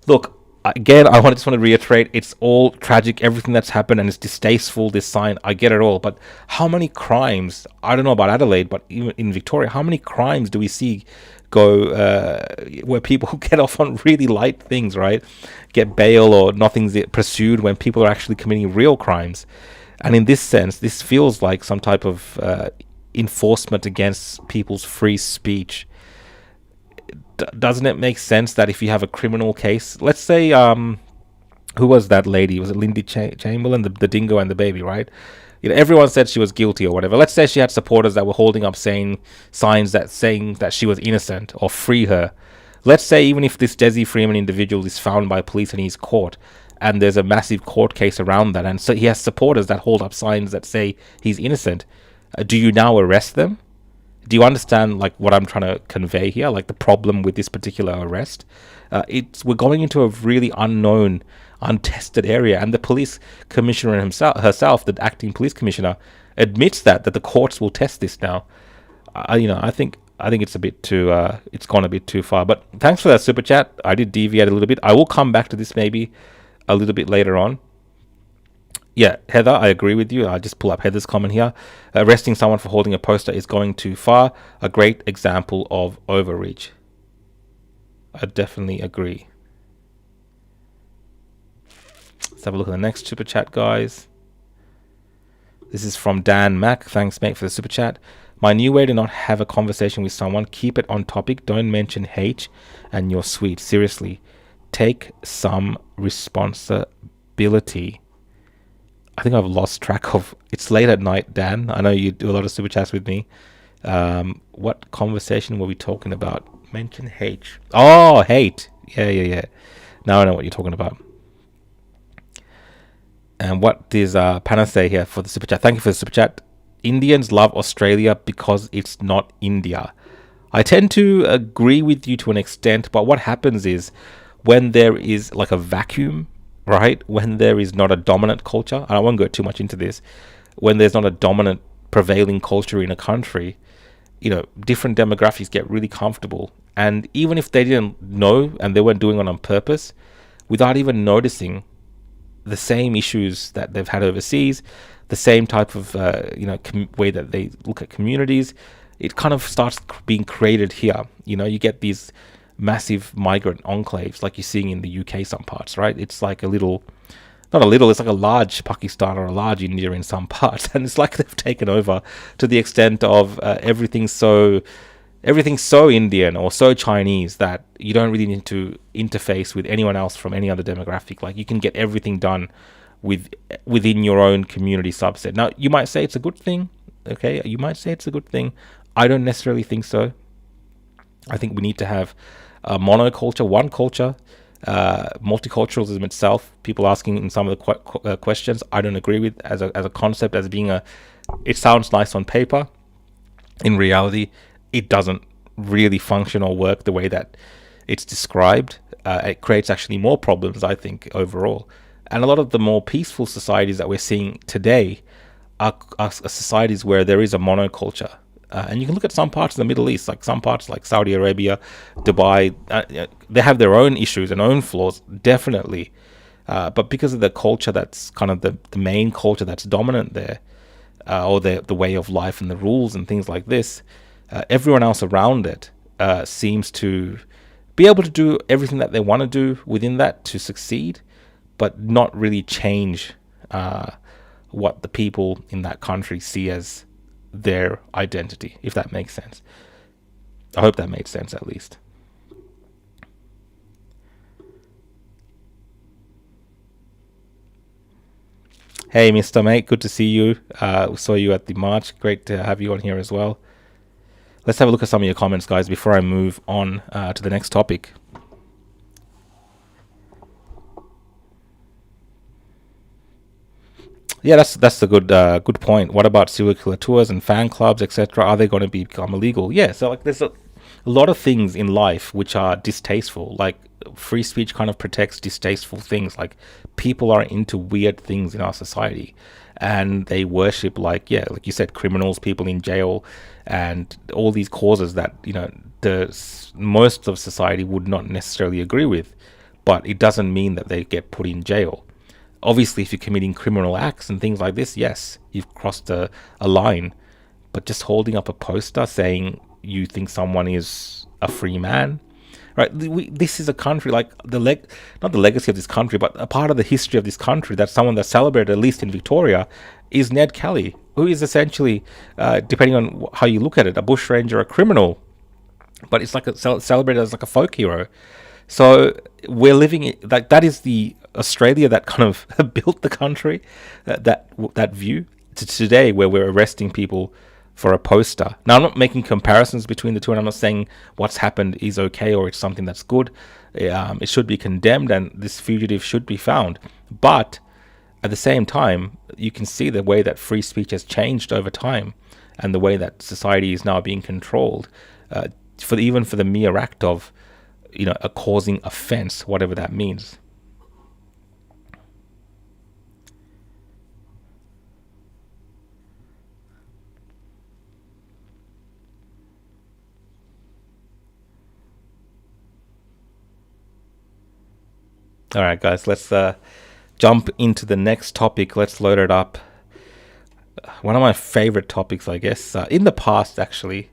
Look, again, I just want to reiterate, it's all tragic, everything that's happened, and it's distasteful, this sign, I get it all. But how many crimes, I don't know about Adelaide, but even in Victoria, how many crimes do we see go where people get off on really light things, right? Get bail or nothing's pursued when people are actually committing real crimes. And in this sense, this feels like some type of enforcement against people's free speech. Doesn't it make sense that if you have a criminal case, let's say, who was that lady? Was it Lindy Chamberlain, the dingo and the baby, right? Everyone said she was guilty or whatever. Let's say she had supporters that were holding up signs saying that she was innocent or free her. Let's say even if this Dezi Freeman individual is found by police and he's caught, and there's a massive court case around that, and so he has supporters that hold up signs that say he's innocent, do you now arrest them? Do you understand like what I'm trying to convey here, like the problem with this particular arrest? We're going into a really unknown, untested area, and the police commissioner herself, the acting police commissioner, admits that the courts will test this now. I think it's a bit too it's gone a bit too far. But thanks for that super chat. I did deviate a little bit. I will come back to this maybe a little bit later on. Yeah, Heather, I agree with you. I just pull up Heather's comment here. Arresting someone for holding a poster is going too far. A great example of overreach. I definitely agree. Let's have a look at the next super chat, guys. This is from Dan Mack. Thanks, mate, for the super chat. My new way to not have a conversation with someone: keep it on topic. Don't mention H and you're sweet. Seriously, take some responsibility. I think I've lost track of. It's late at night, Dan. I know you do a lot of super chats with me. What conversation were we talking about? Mention H. Oh, hate. Yeah. Now I know what you're talking about. And what does Pana say here for the super chat? Thank you for the super chat. Indians love Australia because it's not India. I tend to agree with you to an extent, but what happens is when there is like a vacuum, right? When there is not a dominant culture, and I won't go too much into this, when there's not a dominant prevailing culture in a country, different demographics get really comfortable. And even if they didn't know and they weren't doing it on purpose, without even noticing the same issues that they've had overseas, the same type of way that they look at communities, it kind of starts being created here. You get these massive migrant enclaves like you're seeing in the UK some parts, right? It's like it's like a large Pakistan or a large India in some parts, and it's like they've taken over to the extent of everything's so Indian or so Chinese that you don't really need to interface with anyone else from any other demographic. Like you can get everything done within your own community subset. Now you might say it's a good thing, okay? You might say it's a good thing. I don't necessarily think so. I think we need to have a monoculture, one culture, multiculturalism itself. People asking in some of the questions, I don't agree with as a concept, as being it sounds nice on paper. In reality, it doesn't really function or work the way that it's described. It creates actually more problems, I think, overall. And a lot of the more peaceful societies that we're seeing today are societies where there is a monoculture. And you can look at some parts of the Middle East, like some parts like Saudi Arabia, Dubai. They have their own issues and own flaws, definitely. But because of the culture that's kind of the main culture that's dominant there, or the way of life and the rules and things like this, everyone else around it seems to be able to do everything that they want to do within that to succeed, but not really change what the people in that country see as their identity, if that makes sense. I hope that made sense at least. Hey, Mr. Mate, good to see you. We saw you at the march. Great to have you on here as well. Let's have a look at some of your comments, guys, before I move on to the next topic. Yeah, that's a good point. What about serial killer tours and fan clubs, etc.? Are they going to become illegal? Yeah, so like there's a lot of things in life which are distasteful. Like free speech kind of protects distasteful things. Like people are into weird things in our society, and they worship like you said, criminals, people in jail, and all these causes that most of society would not necessarily agree with, but it doesn't mean that they get put in jail. Obviously, if you're committing criminal acts and things like this, yes, you've crossed a line. But just holding up a poster saying you think someone is a free man, right? This is a country like not the legacy of this country, but a part of the history of this country. That's someone that's celebrated, at least in Victoria, is Ned Kelly, who is essentially, depending on how you look at it, a bushranger, a criminal. But it's like celebrated as like a folk hero. So we're living like that is the Australia that kind of built the country, that view to today where we're arresting people for a poster. Now, I'm not making comparisons between the two, and I'm not saying what's happened is okay or it's something that's good. It should be condemned, and this fugitive should be found. But at the same time, you can see the way that free speech has changed over time, and the way that society is now being controlled, even for the mere act of a causing offense, whatever that means. All right, guys, let's jump into the next topic. Let's load it up. One of my favorite topics, I guess, in the past, actually.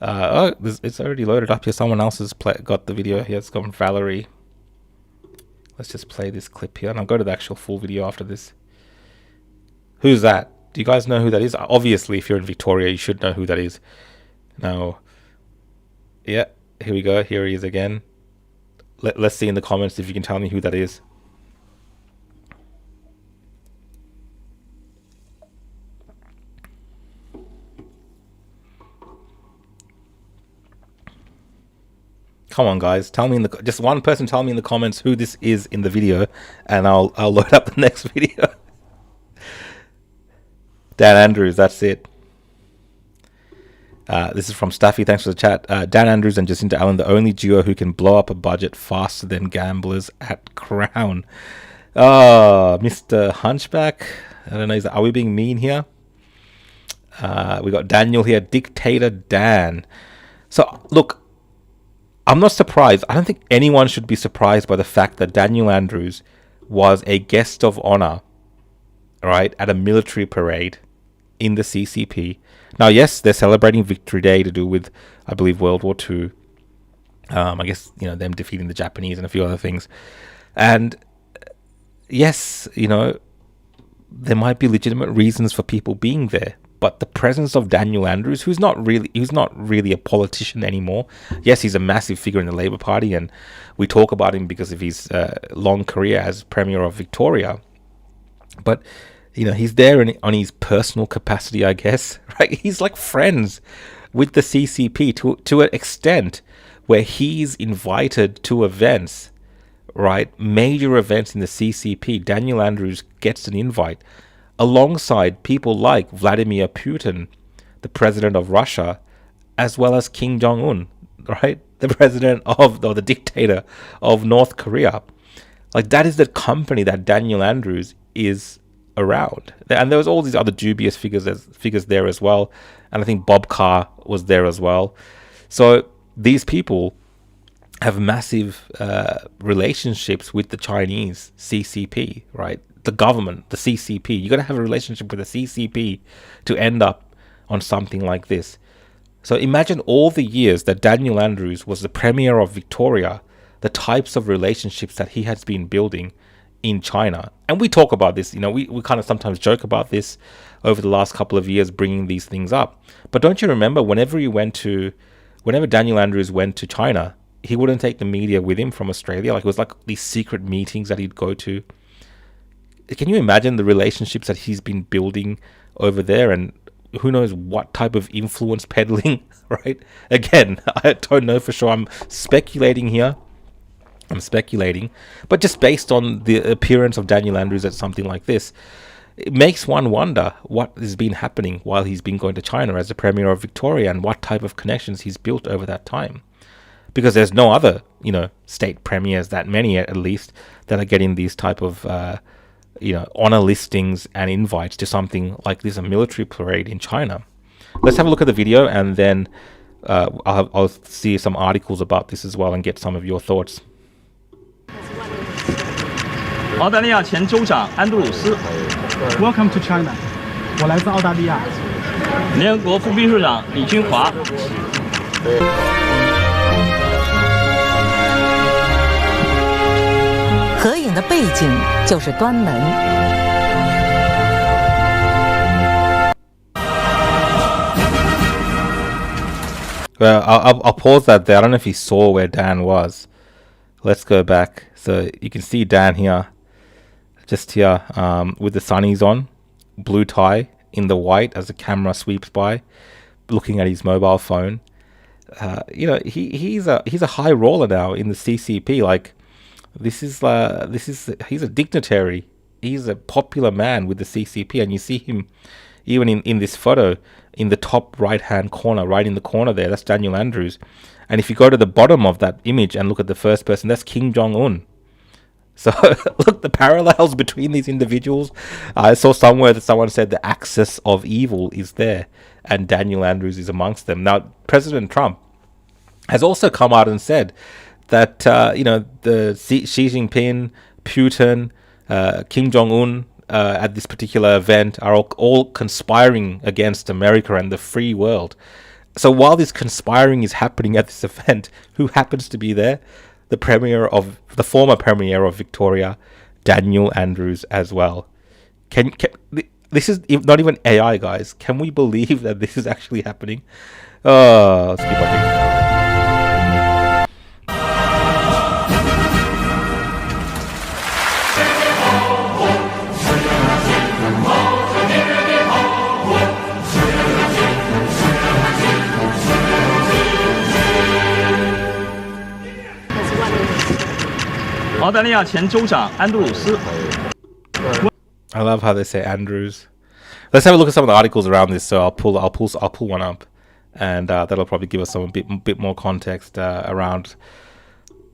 It's already loaded up here. Someone else has got the video here. It's gone Valerie. Let's just play this clip here, and I'll go to the actual full video after this. Who's that? Do you guys know who that is? Obviously, if you're in Victoria, you should know who that is. Now, yeah, here we go. Here he is again. Let's see in the comments if you can tell me who that is. Come on, guys, tell me just one person tell me in the comments who this is in the video, and I'll load up the next video. Dan Andrews, that's it. This is from Staffy. Thanks for the chat. Dan Andrews and Jacinta Allen, the only duo who can blow up a budget faster than gamblers at Crown. Mr. Hunchback. I don't know. Are we being mean here? We got Daniel here. Dictator Dan. So, look, I'm not surprised. I don't think anyone should be surprised by the fact that Daniel Andrews was a guest of honor, right, at a military parade in the CCP. Now, yes, they're celebrating Victory Day to do with, I believe, World War II. I guess, them defeating the Japanese and a few other things. And yes, there might be legitimate reasons for people being there. But the presence of Daniel Andrews, who's not really a politician anymore. Yes, he's a massive figure in the Labour Party, and we talk about him because of his long career as Premier of Victoria. But he's there on his personal capacity, I guess, right? He's like friends with the CCP to an extent where he's invited to events, right? Major events in the CCP. Daniel Andrews gets an invite alongside people like Vladimir Putin, the president of Russia, as well as Kim Jong-un, right? The president or the dictator of North Korea. Like, that is the company that Daniel Andrews is around. And there was all these other dubious figures there as well. And I think Bob Carr was there as well. So these people have massive relationships with the Chinese CCP, right? The government, the CCP. You got to have a relationship with the CCP to end up on something like this. So imagine all the years that Daniel Andrews was the Premier of Victoria, the types of relationships that he has been building in China. And we talk about this, we kind of sometimes joke about this over the last couple of years, bringing these things up. But don't you remember, whenever Daniel Andrews went to China, he wouldn't take the media with him from Australia. Like, it was like these secret meetings that he'd go to. Can you imagine the relationships that he's been building over there, and who knows what type of influence peddling, right? Again, I don't know for sure. I'm speculating here. But just based on the appearance of Daniel Andrews at something like this, it makes one wonder what has been happening while he's been going to China as the Premier of Victoria, and what type of connections he's built over that time. Because there's no other, state premiers, that many at least, that are getting these type of, honor listings and invites to something like this, a military parade in China. Let's have a look at the video, and then I'll see some articles about this as well and get some of your thoughts. 澳大利亚前州长安德鲁斯 Welcome to China. 我来自澳大利亚。联合国副秘书长李军华。合影的背景就是端门。Well, I'll pause that there. I don't know if you saw where Dan was. Let's go back. So you can see Dan here, just here, with the sunnies on, blue tie in the white as the camera sweeps by, looking at his mobile phone. He's a high roller now in the CCP. Like, he's a dignitary. He's a popular man with the CCP, and you see him even in this photo in the top right hand corner, right in the corner there. That's Daniel Andrews. And if you go to the bottom of that image and look at the first person, that's Kim Jong-un. So look, the parallels between these individuals. I saw somewhere that someone said the axis of evil is there, and Daniel Andrews is amongst them. Now, President Trump has also come out and said that the Xi Jinping, Putin, Kim Jong-un at this particular event are all conspiring against America and the free world. So while this conspiring is happening at this event, who happens to be there? The former Premier of Victoria, Daniel Andrews, as well. This is not even AI, guys. Can we believe that this is actually happening? Let's keep watching. I love how they say Andrews. Let's have a look at some of the articles around this. So I'll pull one up, and that'll probably give us some bit more context around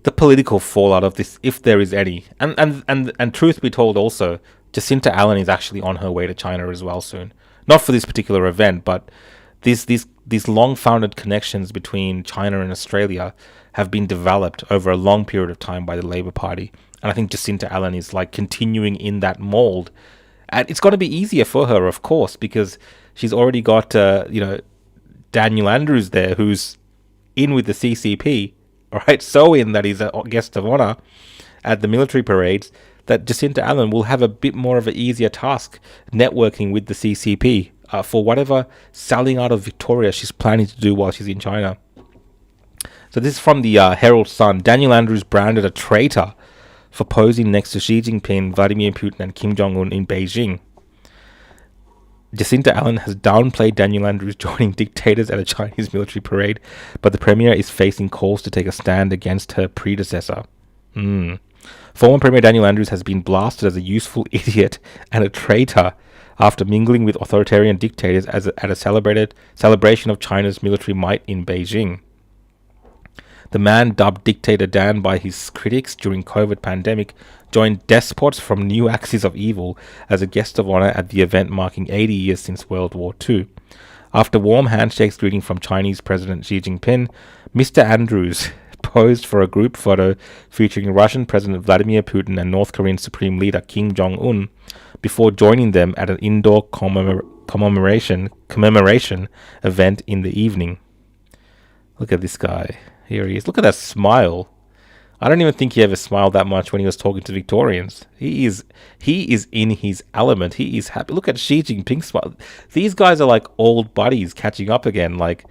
the political fallout of this, if there is any. And truth be told, also Jacinta Allen is actually on her way to China as well soon. Not for this particular event, but these long-founded connections between China and Australia have been developed over a long period of time by the Labour Party. And I think Jacinta Allen is like continuing in that mold. And it's going to be easier for her, of course, because she's already got, Daniel Andrews there, who's in with the CCP, right? So in that he's a guest of honour at the military parades, that Jacinta Allen will have a bit more of an easier task networking with the CCP for whatever selling out of Victoria she's planning to do while she's in China. So this is from the Herald Sun. Daniel Andrews branded a traitor for posing next to Xi Jinping, Vladimir Putin and Kim Jong-un in Beijing. Jacinta Allen has downplayed Daniel Andrews joining dictators at a Chinese military parade, but the Premier is facing calls to take a stand against her predecessor. Former Premier Daniel Andrews has been blasted as a useful idiot and a traitor after mingling with authoritarian dictators at a celebration of China's military might in Beijing. The man, dubbed Dictator Dan by his critics during COVID pandemic, joined despots from new axis of evil as a guest of honor at the event marking 80 years since World War II. After warm handshakes greeting from Chinese President Xi Jinping, Mr. Andrews posed for a group photo featuring Russian President Vladimir Putin and North Korean Supreme Leader Kim Jong-un before joining them at an indoor commemoration event in the evening. Look at this guy. Here he is. Look at that smile. I don't even think he ever smiled that much when he was talking to Victorians. He is in his element. He is happy. Look at Xi Jinping smile. These guys are like old buddies catching up again. Like,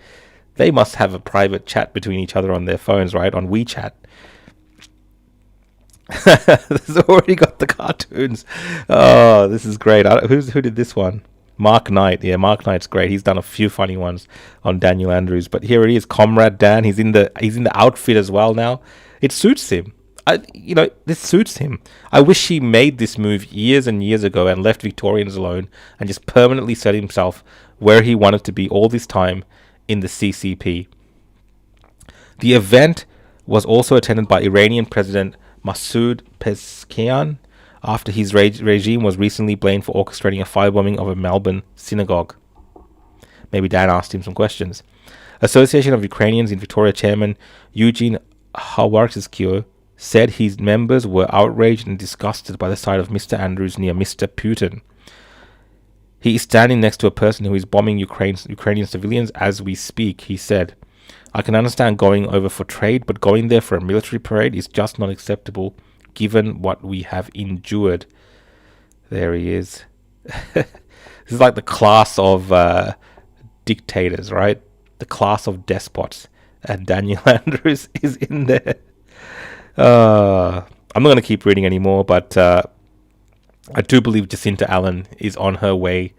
they must have a private chat between each other on their phones, right? On WeChat. This already got the cartoons. Oh, this is great. Who did this one? Mark Knight. Yeah, Mark Knight's great. He's done a few funny ones on Daniel Andrews. But here it is, Comrade Dan. He's in the outfit as well now. It suits him. This suits him. I wish he made this move years and years ago and left Victorians alone and just permanently set himself where he wanted to be all this time, in the CCP. The event was also attended by Iranian President Masoud Pezeshkian after his regime was recently blamed for orchestrating a firebombing of a Melbourne synagogue. Maybe Dan asked him some questions. Association of Ukrainians in Victoria chairman Eugene Hawartskio said his members were outraged and disgusted by the sight of Mr. Andrews near Mr. Putin. He is standing next to a person who is bombing Ukrainian civilians as we speak, he said. I can understand going over for trade, but going there for a military parade is just not acceptable, given what we have endured. There he is. This is like the class of dictators, right? The class of despots. And Daniel Andrews is in there. I'm not going to keep reading anymore, but I do believe Jacinta Allen is on her way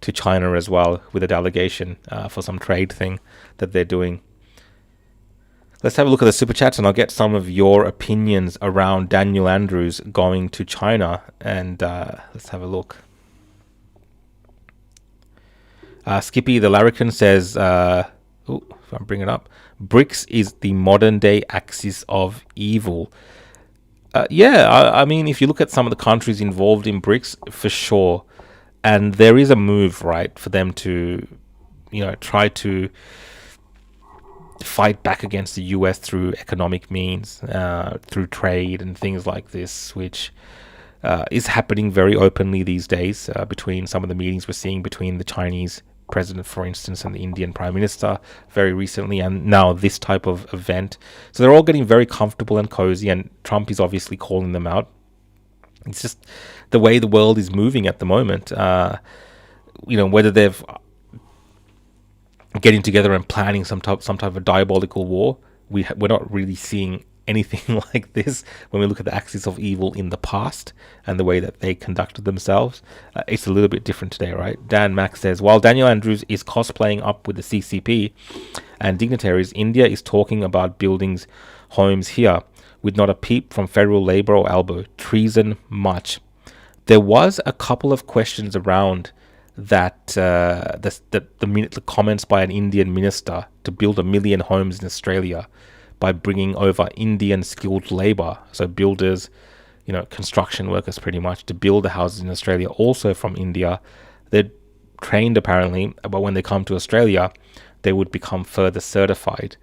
to China as well with a delegation for some trade thing that they're doing. Let's have a look at the super chats and I'll get some of your opinions around Daniel Andrews going to China. And let's have a look. Skippy the Larrikin says, if I bring it up, BRICS is the modern day axis of evil. I mean, if you look at some of the countries involved in BRICS, for sure, and there is a move, right, for them to, try to fight back against the US through economic means, through trade and things like this, which is happening very openly these days between some of the meetings we're seeing between the Chinese president, for instance, and the Indian prime minister very recently, and now this type of event. So they're all getting very comfortable and cozy, and Trump is obviously calling them out. It's just the way the world is moving at the moment. Whether they've getting together and planning some type of diabolical war, we're not really seeing anything like this when we look at the axis of evil in the past and the way that they conducted themselves. It's a little bit different today, right? Dan Max says, while Daniel Andrews is cosplaying up with the CCP and dignitaries, India is talking about buildings, homes here, with not a peep from federal Labour or Elbow. Treason much. There was a couple of questions around that the comments by an Indian minister to build 1 million homes in Australia by bringing over Indian skilled labour, so builders, construction workers pretty much, to build the houses in Australia, also from India. They're trained apparently, but when they come to Australia, they would become further certified.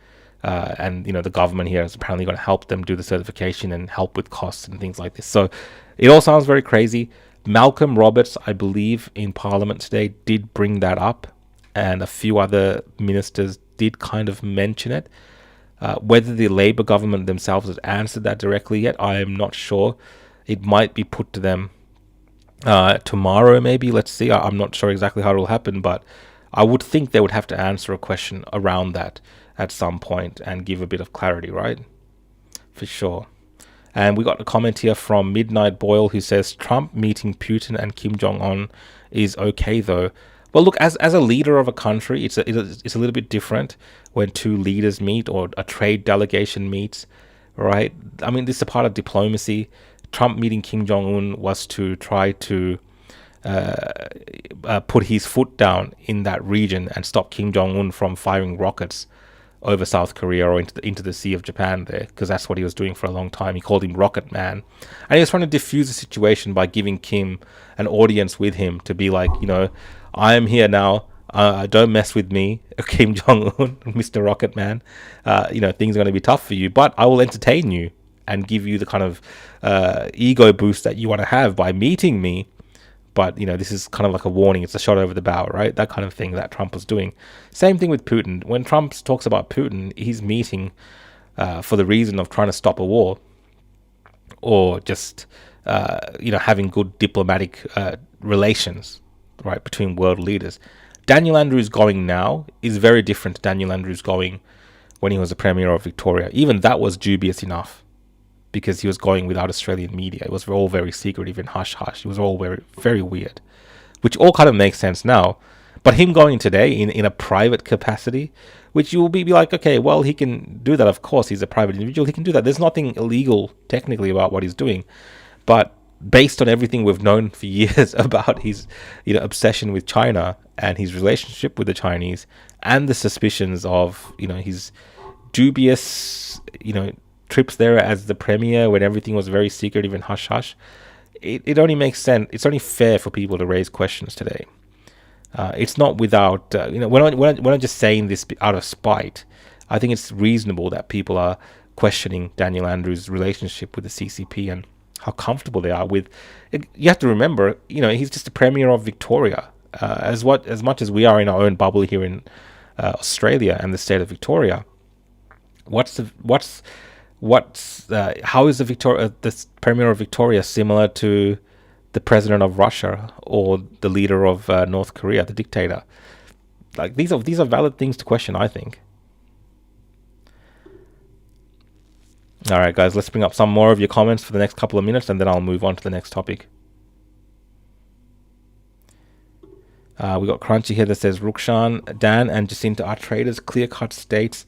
And the government here is apparently going to help them do the certification and help with costs and things like this. So it all sounds very crazy. Malcolm Roberts, I believe, in Parliament today did bring that up, and a few other ministers did kind of mention it. Whether the Labour government themselves has answered that directly yet, I am not sure. It might be put to them tomorrow, maybe. Let's see. I'm not sure exactly how it will happen, but I would think they would have to answer a question around that at some point and give a bit of clarity, right? For sure. And we got a comment here from Midnight Boyle who says, Trump meeting Putin and Kim Jong-un is okay, though. Well, look, as a leader of a country, it's a little bit different when two leaders meet or a trade delegation meets, right? I mean, this is a part of diplomacy. Trump meeting Kim Jong-un was to try to put his foot down in that region and stop Kim Jong-un from firing rockets over South Korea or into the Sea of Japan there, because that's what he was doing for a long time. He called him Rocket Man, and he was trying to diffuse the situation by giving Kim an audience with him to be like, I am here now. Don't mess with me, Kim Jong-un, Mr. Rocket Man. Things are going to be tough for you, but I will entertain you and give you the kind of ego boost that you want to have by meeting me. But, this is kind of like a warning. It's a shot over the bow, right? That kind of thing that Trump was doing. Same thing with Putin. When Trump talks about Putin, he's meeting for the reason of trying to stop a war or just, having good diplomatic relations, right, between world leaders. Daniel Andrews going now is very different to Daniel Andrews going when he was the Premier of Victoria. Even that was dubious enough, because he was going without Australian media. It was all very secretive and hush-hush. It was all very, very weird, which all kind of makes sense now. But him going today in a private capacity, which you will be like, okay, well, he can do that. Of course, he's a private individual. He can do that. There's nothing illegal technically about what he's doing. But based on everything we've known for years about his obsession with China and his relationship with the Chinese and the suspicions of, his dubious, trips there as the premier when everything was very secretive and hush-hush, it only makes sense. It's only fair for people to raise questions today. It's not without, we're not just saying this out of spite. I think it's reasonable that people are questioning Daniel Andrews' relationship with the CCP and how comfortable they are with it. You have to remember, he's just the Premier of Victoria. As much as we are in our own bubble here in Australia and the state of Victoria, how is the Premier of Victoria similar to the President of Russia or the leader of North Korea, the dictator? Like these are valid things to question, I think. All right, guys, let's bring up some more of your comments for the next couple of minutes, and then I'll move on to the next topic. We got Crunchy here that says, Rukshan, Dan and Jacinta are traders. Clear-cut states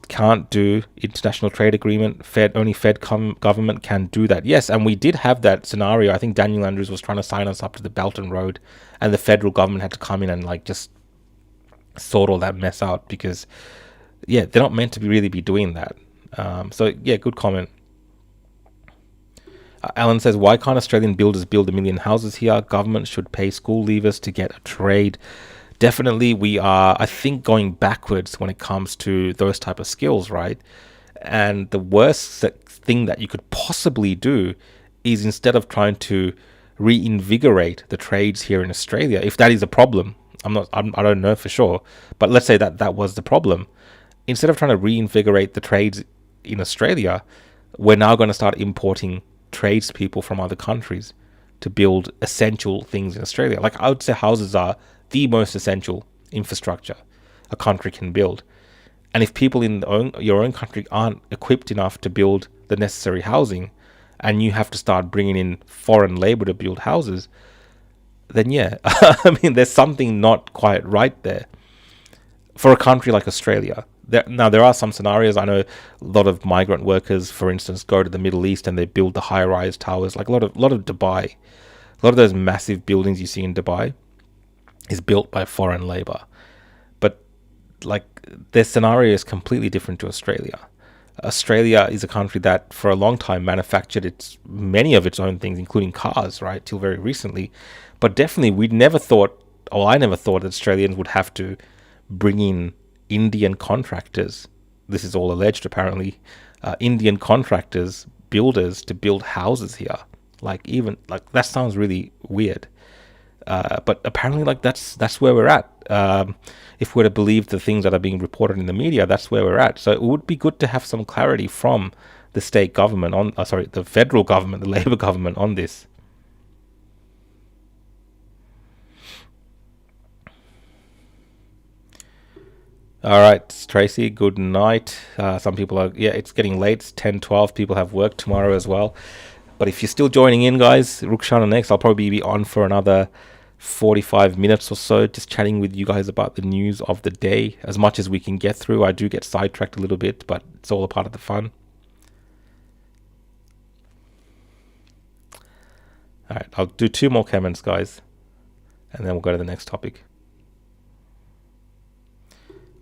can't do international trade agreement. Only Fed government can do that. Yes, and we did have that scenario. I think Daniel Andrews was trying to sign us up to the Belt and Road, and the federal government had to come in and just sort all that mess out, because they're not meant to really be doing that. Good comment. Alan says, why can't Australian builders build 1 million houses here? Government should pay school leavers to get a trade. Definitely, we are, I think, going backwards when it comes to those type of skills, right? And the worst thing that you could possibly do is, instead of trying to reinvigorate the trades here in Australia, if that is a problem, I don't know for sure, but let's say that was the problem. Instead of trying to reinvigorate the trades in Australia, we're now going to start importing tradespeople from other countries to build essential things in Australia. Like, I would say houses are the most essential infrastructure a country can build. And if people in your own country aren't equipped enough to build the necessary housing, and you have to start bringing in foreign labor to build houses, then I mean, there's something not quite right there for a country like Australia. There are some scenarios. I know a lot of migrant workers, for instance, go to the Middle East and they build the high-rise towers. Like a lot of Dubai, a lot of those massive buildings you see in Dubai is built by foreign labor. But their scenario is completely different to Australia. Australia is a country that for a long time manufactured many of its own things, including cars, right, till very recently. But definitely I never thought that Australians would have to bring in Indian contractors. This is all alleged, apparently. Indian contractors, builders, to build houses here. That sounds really weird. But apparently, that's where we're at. If we're to believe the things that are being reported in the media, that's where we're at. So it would be good to have some clarity from the state government the federal government, the Labor government on this. All right, Tracy, good night. Some people are, it's getting late. It's 10:12. People have work tomorrow as well. But if you're still joining in, guys, Rukshan On X, I'll probably be on for another 45 minutes or so, just chatting with you guys about the news of the day, as much as we can get through. I do get sidetracked a little bit, but it's all a part of the fun. All right, I'll do 2 more comments, guys, and then we'll go to the next topic.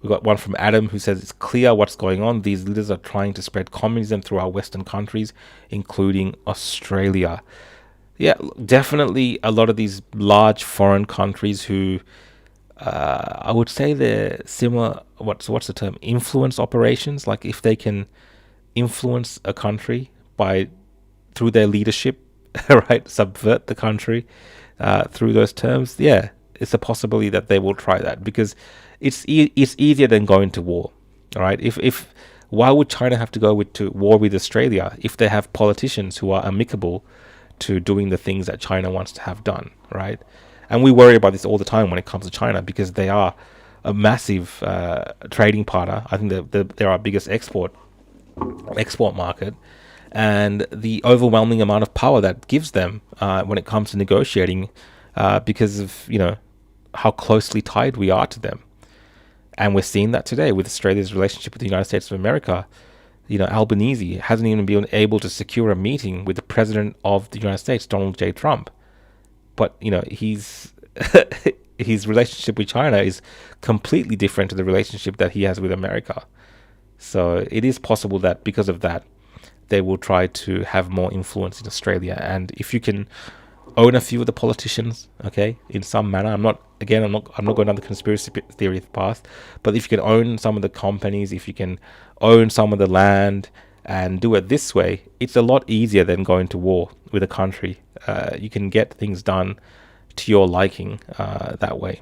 We've got one from Adam who says it's clear what's going on. These leaders are trying to spread communism through our Western countries, including Australia. Yeah, definitely a lot of these large foreign countries who I would say they're similar, what's the term? Influence operations. Like if they can influence a country through their leadership, right, subvert the country through those terms, yeah, it's a possibility that they will try that because it's easier than going to war, all right? If why would China have to go to war with Australia if they have politicians who are amicable to doing the things that China wants to have done, right? And we worry about this all the time when it comes to China because they are a massive trading partner. I think they're our biggest export market, and the overwhelming amount of power that gives them when it comes to negotiating because of, you know, how closely tied we are to them. And we're seeing that today with Australia's relationship with the United States of America. You know, Albanese hasn't even been able to secure a meeting with the president of the United States, Donald J. Trump. But, you know, his relationship with China is completely different to the relationship that he has with America. So it is possible that because of that, they will try to have more influence in Australia. And if you can own a few of the politicians, okay, in some manner, I'm not going down the conspiracy theory path, but if you can own some of the companies, if you can own some of the land and do it this way, it's a lot easier than going to war with a country. You can get things done to your liking that way.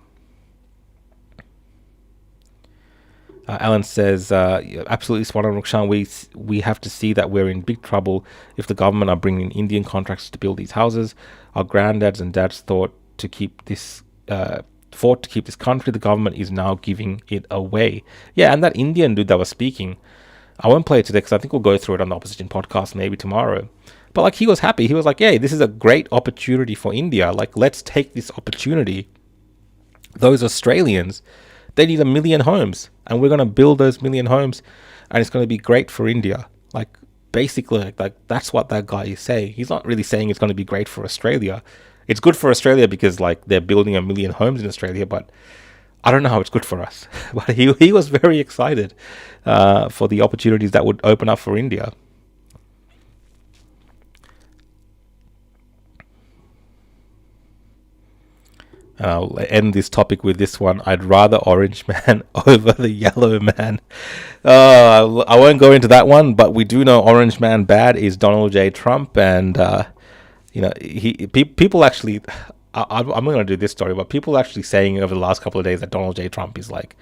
Alan says, absolutely spot on, Rukshan. We have to see that we're in big trouble if the government are bringing Indian contractors to build these houses. Our granddads and dads fought to keep this country. The government is now giving it away. Yeah, and that Indian dude that was speaking, I won't play it today because I think we'll go through it on the Opposition podcast maybe tomorrow. But like, he was happy. He was like, "Hey, this is a great opportunity for India. Like, let's take this opportunity. Those Australians, they need 1 million homes, and we're going to build those 1 million homes, and it's going to be great for India." Like, basically, like that's what that guy is saying. He's not really saying it's going to be great for Australia. It's good for Australia because, like, they're building 1 million homes in Australia, but I don't know how it's good for us. But he was very excited for the opportunities that would open up for India. And I'll end this topic with this one. I'd rather Orange Man over the Yellow Man. I won't go into that one, but we do know Orange Man bad is Donald J. Trump. And, you know, people actually, I'm not going to do this story, but people actually saying over the last couple of days that Donald J. Trump is like,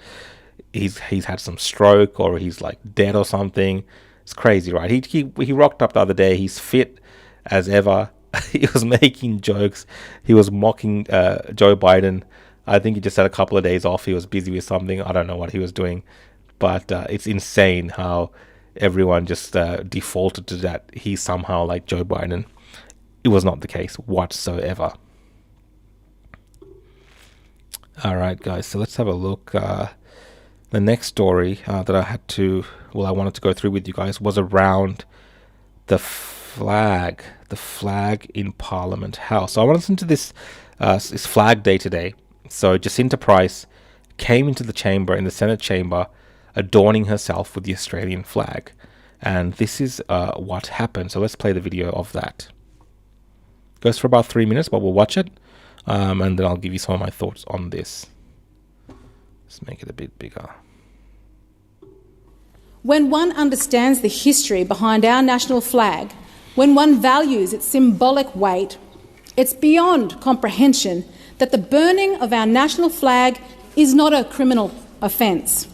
he's had some stroke or he's like dead or something. It's crazy, right? He rocked up the other day. He's fit as ever. He was making jokes. He was mocking Joe Biden. I think he just had a couple of days off. He was busy with something. I don't know what he was doing. But it's insane how everyone just defaulted to that he's somehow like Joe Biden. It was not the case whatsoever. All right, guys. So let's have a look. The next story that I wanted to go through with you guys was around the flag in Parliament House. So I want to listen to this. It's Flag Day today. So Jacinta Price came into the chamber, in the Senate chamber, adorning herself with the Australian flag. And this is what happened. So let's play the video of that. It goes for about 3 minutes, but we'll watch it. And then I'll give you some of my thoughts on this. Let's make it a bit bigger. When one understands the history behind our national flag, when one values its symbolic weight, it's beyond comprehension that the burning of our national flag is not a criminal offence.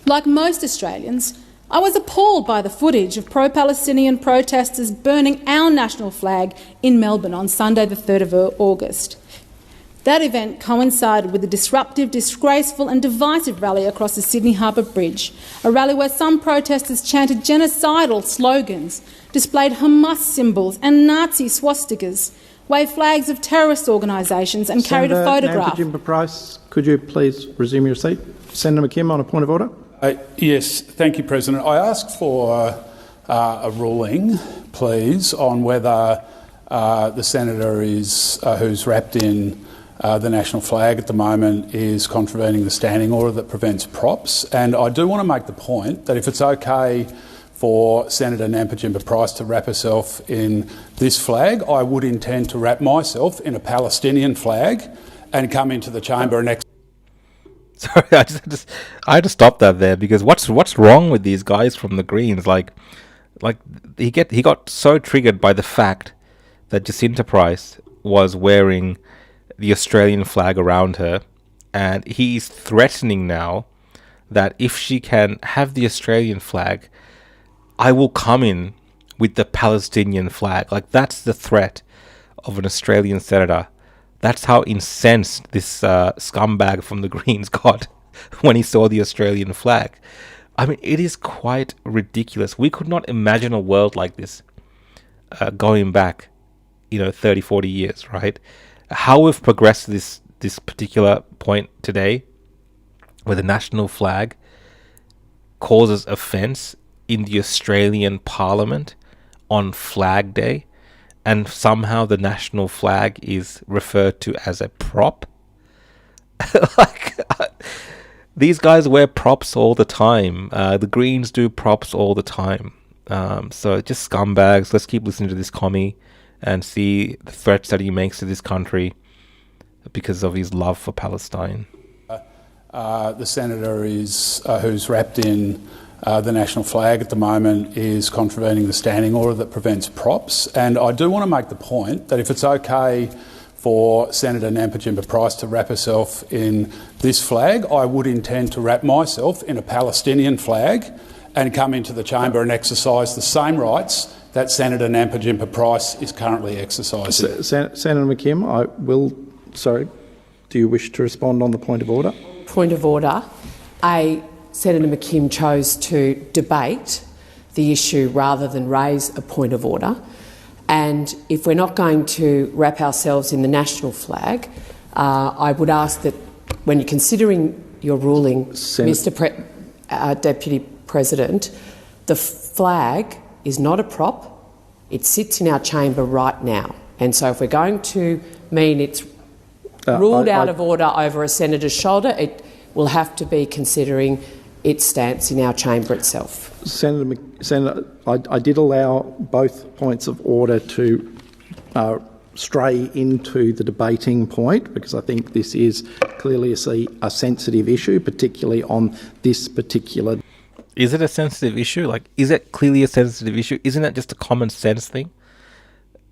Like most Australians, I was appalled by the footage of pro-Palestinian protesters burning our national flag in Melbourne on Sunday the 3rd of August. That event coincided with a disruptive, disgraceful and divisive rally across the Sydney Harbour Bridge, a rally where some protesters chanted genocidal slogans, displayed Hamas symbols and Nazi swastikas, waved flags of terrorist organisations and carried a photograph. Senator Price, could you please resume your seat? Senator McKim on a point of order. Yes, thank you, President. I asked for a ruling, please, on whether the senator who's wrapped in the national flag at the moment is contravening the standing order that prevents props. And I do want to make the point that if it's okay for Senator Nampijinpa Price to wrap herself in this flag, I would intend to wrap myself in a Palestinian flag and come into the chamber and Sorry, I had to stop that there, because what's wrong with these guys from the Greens? Like he got so triggered by the fact that Jacinta Price was wearing the Australian flag around her, and he's threatening now that if she can have the Australian flag, I will come in with the Palestinian flag. Like, that's the threat of an Australian senator. That's how incensed this scumbag from the Greens got when he saw the Australian flag. I mean, it is quite ridiculous. We could not imagine a world like this going back, 30, 40 years, right? How we've progressed to this particular point today, where the national flag causes offence in the Australian Parliament on Flag Day, and somehow the national flag is referred to as a prop. These guys wear props all the time. The Greens do props all the time. So just scumbags. Let's keep listening to this commie and see the threats that he makes to this country because of his love for Palestine. The senator who's wrapped in the national flag at the moment is contravening the standing order that prevents props. And I do want to make the point that if it's okay for Senator Nampijinpa Price to wrap herself in this flag, I would intend to wrap myself in a Palestinian flag and come into the chamber and exercise the same rights that Senator Nampijinpa Price is currently exercising. Senator McKim, do you wish to respond on the point of order? Point of order. Senator McKim chose to debate the issue rather than raise a point of order. And if we're not going to wrap ourselves in the national flag, I would ask that when you're considering your ruling, Deputy President, the flag is not a prop. It sits in our chamber right now. And so if we're going to mean it's ruled out of order over a senator's shoulder, it will have to be considering its stance in our chamber itself. Senator, I did allow both points of order to stray into the debating point, because I think this is clearly a sensitive issue, particularly on this particular... Is it a sensitive issue? Like, is it clearly a sensitive issue? Isn't it just a common sense thing?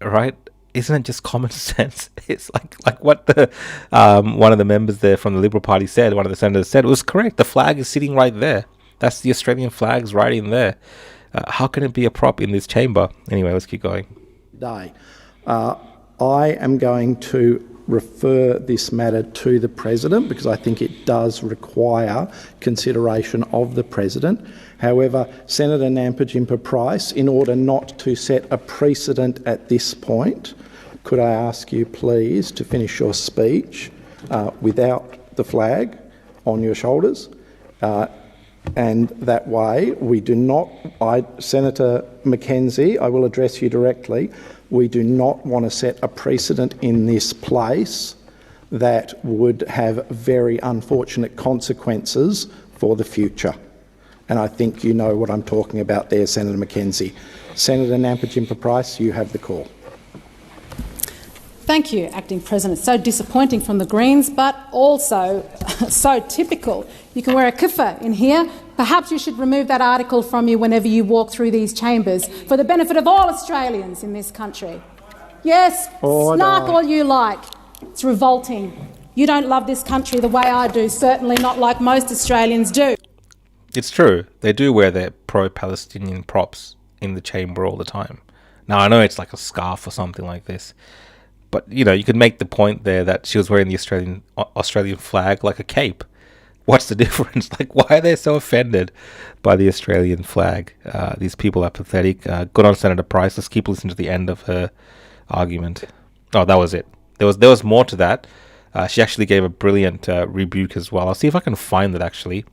Right? Isn't it just common sense? It's like what the one of the members there from the Liberal Party said, one of the senators said, was correct. The flag is sitting right there. That's the Australian flag's right in there. How can it be a prop in this chamber? Anyway, let's keep going. I am going to refer this matter to the President, because I think it does require consideration of the President. However, Senator Nampijinpa Price, in order not to set a precedent at this point, could I ask you please to finish your speech without the flag on your shoulders? And that way we do not... Senator Mackenzie, I will address you directly. We do not want to set a precedent in this place that would have very unfortunate consequences for the future. And I think you know what I'm talking about there, Senator Mackenzie. Senator Nampijinpa Price, you have the call. Thank you, Acting President. So disappointing from the Greens, but also so typical. You can wear a kiffa in here. Perhaps you should remove that article from you whenever you walk through these chambers for the benefit of all Australians in this country. Yes, snark all you like. It's revolting. You don't love this country the way I do, certainly not like most Australians do. It's true. They do wear their pro-Palestinian props in the chamber all the time. Now, I know it's like a scarf or something like this, but, you could make the point there that she was wearing the Australian flag like a cape. What's the difference? Like, why are they so offended by the Australian flag? These people are pathetic. Good on Senator Price. Let's keep listening to the end of her argument. Oh, that was it. There was more to that. She actually gave a brilliant rebuke as well. I'll see if I can find that, actually.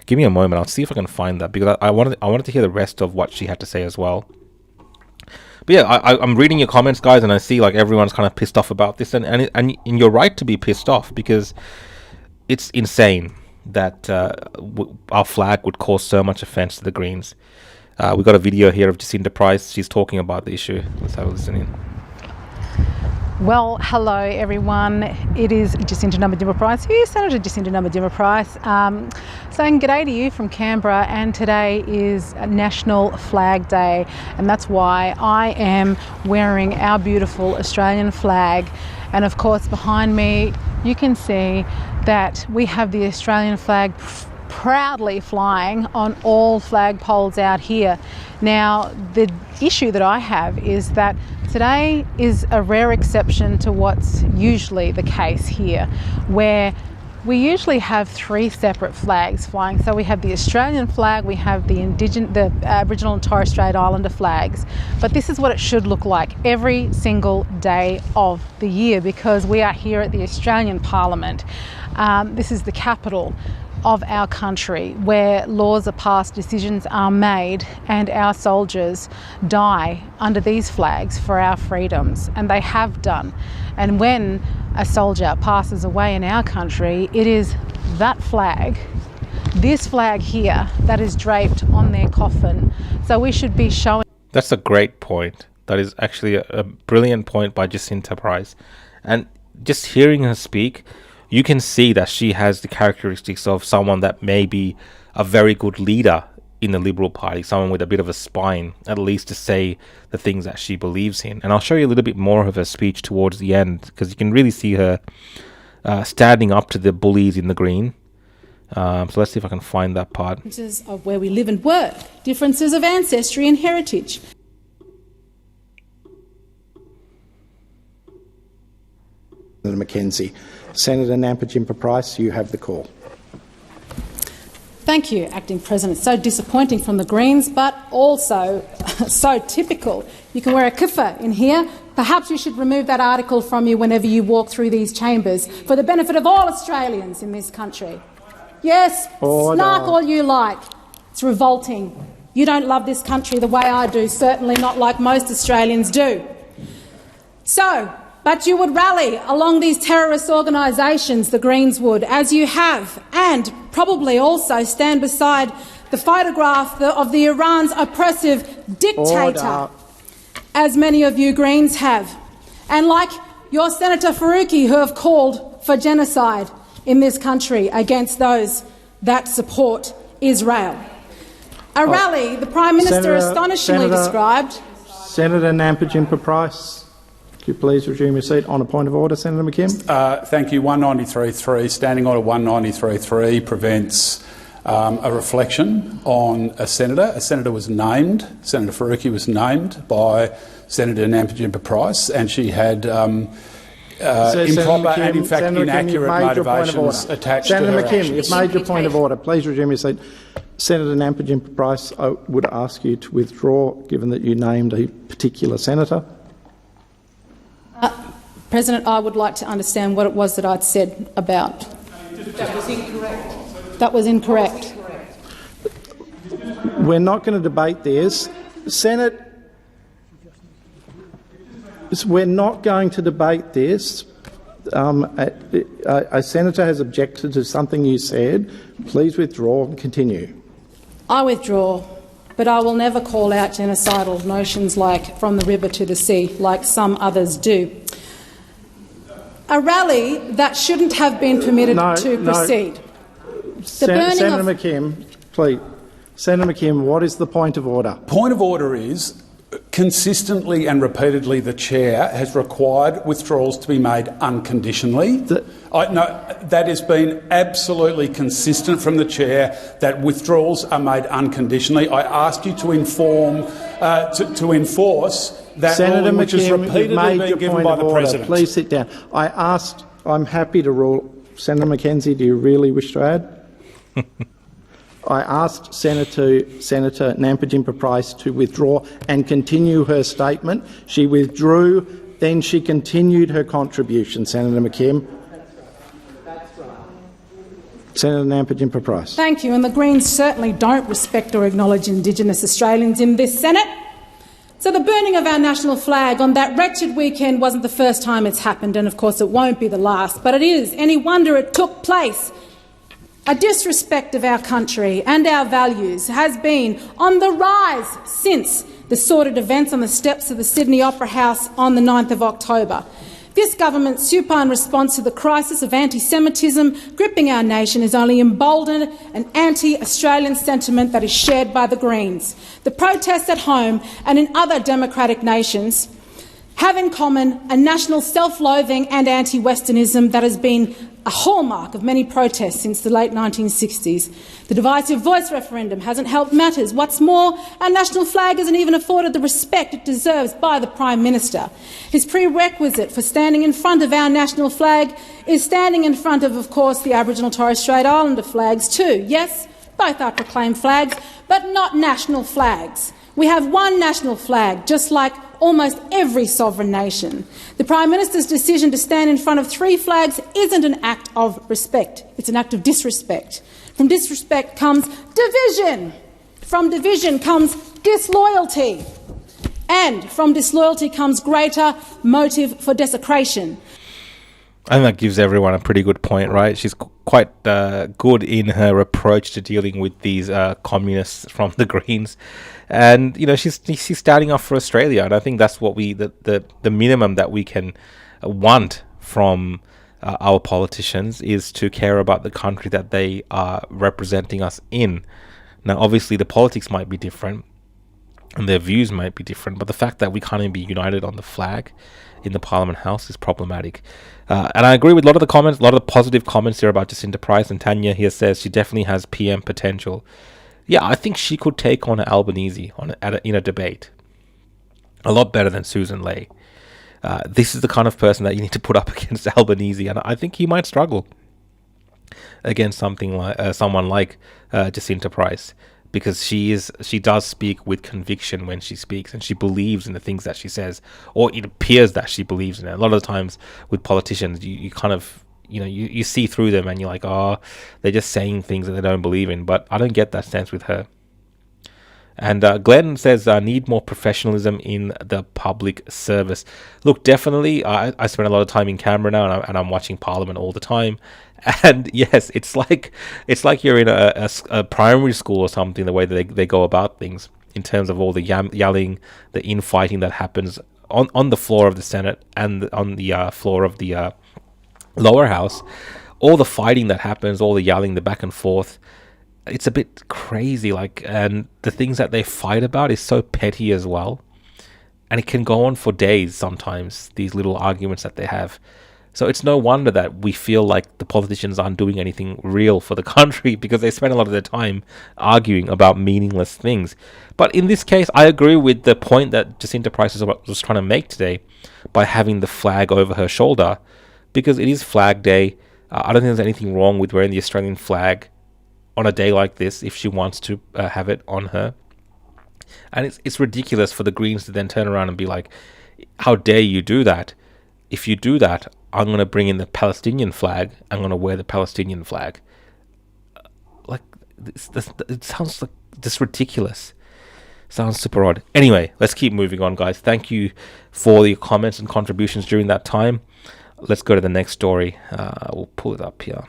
Give me a moment. I'll see if I can find that, because I wanted to hear the rest of what she had to say as well. But yeah, I'm reading your comments, guys, and I see like everyone's kind of pissed off about this, and you're right to be pissed off, because it's insane that our flag would cause so much offence to the Greens. We've got a video here of Jacinta Price. She's talking about the issue. Let's have a listen in. Well, hello everyone. It is Jacinta Price here, Senator Jacinta Price, saying g'day to you from Canberra, and today is National Flag Day, and that's why I am wearing our beautiful Australian flag. And of course behind me you can see that we have the Australian flag proudly flying on all flagpoles out here. Now, the issue that I have is that today is a rare exception to what's usually the case here, where we usually have three separate flags flying. So we have the Australian flag, we have the Aboriginal and Torres Strait Islander flags, but this is what it should look like every single day of the year, because we are here at the Australian Parliament. This is the capital of our country, where laws are passed, decisions are made, and our soldiers die under these flags for our freedoms, and they have done. And when a soldier passes away in our country, it is that flag, this flag here, that is draped on their coffin. So we should be showing... That's a great point. That is actually a brilliant point by Jacinta Price. And just hearing her speak, you can see that she has the characteristics of someone that may be a very good leader in the Liberal Party, someone with a bit of a spine, at least to say the things that she believes in. And I'll show you a little bit more of her speech towards the end, because you can really see her standing up to the bullies in the Green. So let's see if I can find that part. Differences of where we live and work, differences of ancestry and heritage. Senator Mackenzie. Senator Nampijinpa Price, you have the call. Thank you, Acting President. So disappointing from the Greens, but also so typical. You can wear a kiffa in here. Perhaps you should remove that article from you whenever you walk through these chambers for the benefit of all Australians in this country. Yes, snark all you like. It's revolting. You don't love this country the way I do, certainly not like most Australians do. But you would rally along these terrorist organisations, the Greens would, as you have, and probably also stand beside the photograph of the Iran's oppressive dictator, as many of you Greens have, and like your Senator Faruqi, who have called for genocide in this country against those that support Israel. A rally the Prime Minister astonishingly described... Senator Nampijinpa Price. Could you please resume your seat on a point of order, Senator McKim? Thank you. 193.3, Standing Order 193.3 prevents a reflection on a senator. A senator was named, Senator Faruqi was named by Senator Nampijinpa Price, and she had improper and, in fact, inaccurate motivations attached to her actions. Senator McKim, you've made your point of order. Please resume your seat. Senator Nampijinpa Price, I would ask you to withdraw, given that you named a particular senator. President, I would like to understand what it was that I'd said about. That was incorrect. That was incorrect. We're not going to debate this. We're not going to debate this. A senator has objected to something you said. Please withdraw and continue. I withdraw, but I will never call out genocidal notions like from the river to the sea, like some others do. A rally that shouldn't have been permitted to proceed. Senator McKim, please. Senator McKim, what is the point of order? Point of order is, consistently and repeatedly the chair has required withdrawals to be made unconditionally. That has been absolutely consistent from the chair, that withdrawals are made unconditionally. I asked you to enforce that ruling, which has repeatedly been given by the President. Please sit down. I'm happy to rule. Senator Mackenzie, do you really wish to add? I asked Senator Nampijinpa Price to withdraw and continue her statement. She withdrew, then she continued her contribution. Senator McKim. Senator Nampijinpa Price. Thank you. And the Greens certainly don't respect or acknowledge Indigenous Australians in this Senate. So the burning of our national flag on that wretched weekend wasn't the first time it's happened, and of course it won't be the last, but it is any wonder it took place. A disrespect of our country and our values has been on the rise since the sordid events on the steps of the Sydney Opera House on the 9th of October. This government's supine response to the crisis of anti-Semitism gripping our nation has only emboldened an anti-Australian sentiment that is shared by the Greens. The protests at home and in other democratic nations have in common a national self-loathing and anti-Westernism that has been a hallmark of many protests since the late 1960s. The divisive voice referendum hasn't helped matters. What's more, our national flag isn't even afforded the respect it deserves by the Prime Minister. His prerequisite for standing in front of our national flag is standing in front of course, the Aboriginal Torres Strait Islander flags too. Yes, both are proclaimed flags, but not national flags. We have one national flag, just like almost every sovereign nation. The Prime Minister's decision to stand in front of three flags isn't an act of respect, it's an act of disrespect. From disrespect comes division. From division comes disloyalty. And from disloyalty comes greater motive for desecration. I think that gives everyone a pretty good point, right? She's quite good in her approach to dealing with these communists from the Greens, and you know she's standing up for Australia, and I think that's what the minimum that we can want from our politicians is to care about the country that they are representing us in. Now, obviously, the politics might be different, and their views might be different, but the fact that we can't even be united on the flag in the Parliament House is problematic. And I agree with a lot of the comments, a lot of the positive comments here about Jacinta Price. And Tanya here says she definitely has PM potential. Yeah, I think she could take on Albanese in a debate a lot better than Susan Ley. This is the kind of person that you need to put up against Albanese, and I think he might struggle against someone like Jacinta Price, because she does speak with conviction when she speaks, and she believes in the things that she says, or it appears that she believes in it. A lot of the times with politicians, you kind of, you see through them and you're like, oh, they're just saying things that they don't believe in. But I don't get that sense with her. And Glenn says, need more professionalism in the public service. Look, definitely, I spend a lot of time in Canberra now, and I'm watching Parliament all the time. And yes, it's like you're in a primary school or something, the way that they go about things in terms of all the yelling, the infighting that happens on the floor of the Senate and on the floor of the lower house. All the fighting that happens, all the yelling, the back and forth. It's a bit crazy, and the things that they fight about is so petty as well. And it can go on for days sometimes, these little arguments that they have. So it's no wonder that we feel like the politicians aren't doing anything real for the country, because they spend a lot of their time arguing about meaningless things. But in this case, I agree with the point that Jacinta Price was trying to make today by having the flag over her shoulder, because it is Flag Day. I don't think there's anything wrong with wearing the Australian flag on a day like this if she wants to have it on her. And it's ridiculous for the Greens to then turn around and be like, how dare you do that? If you do that, I'm going to bring in the Palestinian flag. I'm going to wear the Palestinian flag. It sounds like just ridiculous. Sounds super odd. Anyway, let's keep moving on, guys. Thank you for your comments and contributions during that time. Let's go to the next story. We'll pull it up here.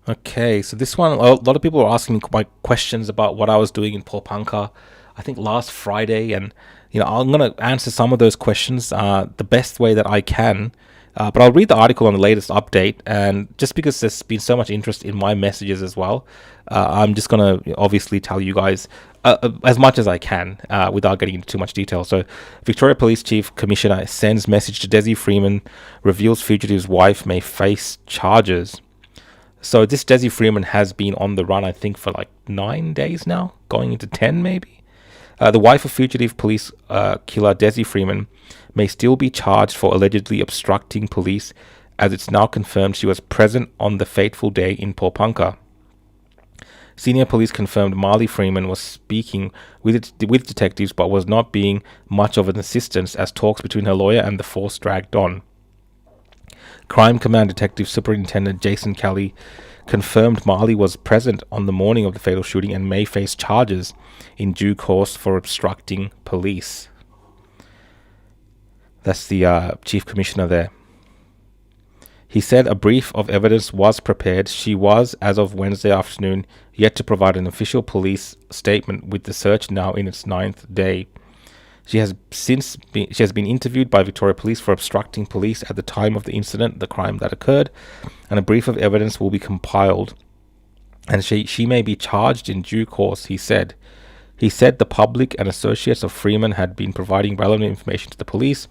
Okay, so this one, a lot of people are asking me my questions about what I was doing in Paulpunka, I think last Friday, and I'm going to answer some of those questions the best way that I can. But I'll read the article on the latest update, and just because there's been so much interest in my messages as well, I'm just going to obviously tell you guys as much as I can without getting into too much detail. So, Victoria Police Chief Commissioner sends message to Dezi Freeman, reveals fugitive's wife may face charges. So this Dezi Freeman has been on the run, I think, for like 9 days now, going into 10 maybe. The wife of fugitive police killer Dezi Freeman may still be charged for allegedly obstructing police, as it's now confirmed she was present on the fateful day in Paulpunka. Senior police confirmed Marley Freeman was speaking with detectives but was not being much of an assistance as talks between her lawyer and the force dragged on. Crime Command Detective Superintendent Jason Kelly confirmed Marley was present on the morning of the fatal shooting and may face charges in due course for obstructing police. That's the Chief Commissioner there. He said a brief of evidence was prepared. She was, as of Wednesday afternoon, yet to provide an official police statement, with the search now in its 9th day. She has been interviewed by Victoria Police for obstructing police at the time of the incident, the crime that occurred, and a brief of evidence will be compiled, and she may be charged in due course, he said. He said the public and associates of Freeman had been providing relevant information to the police.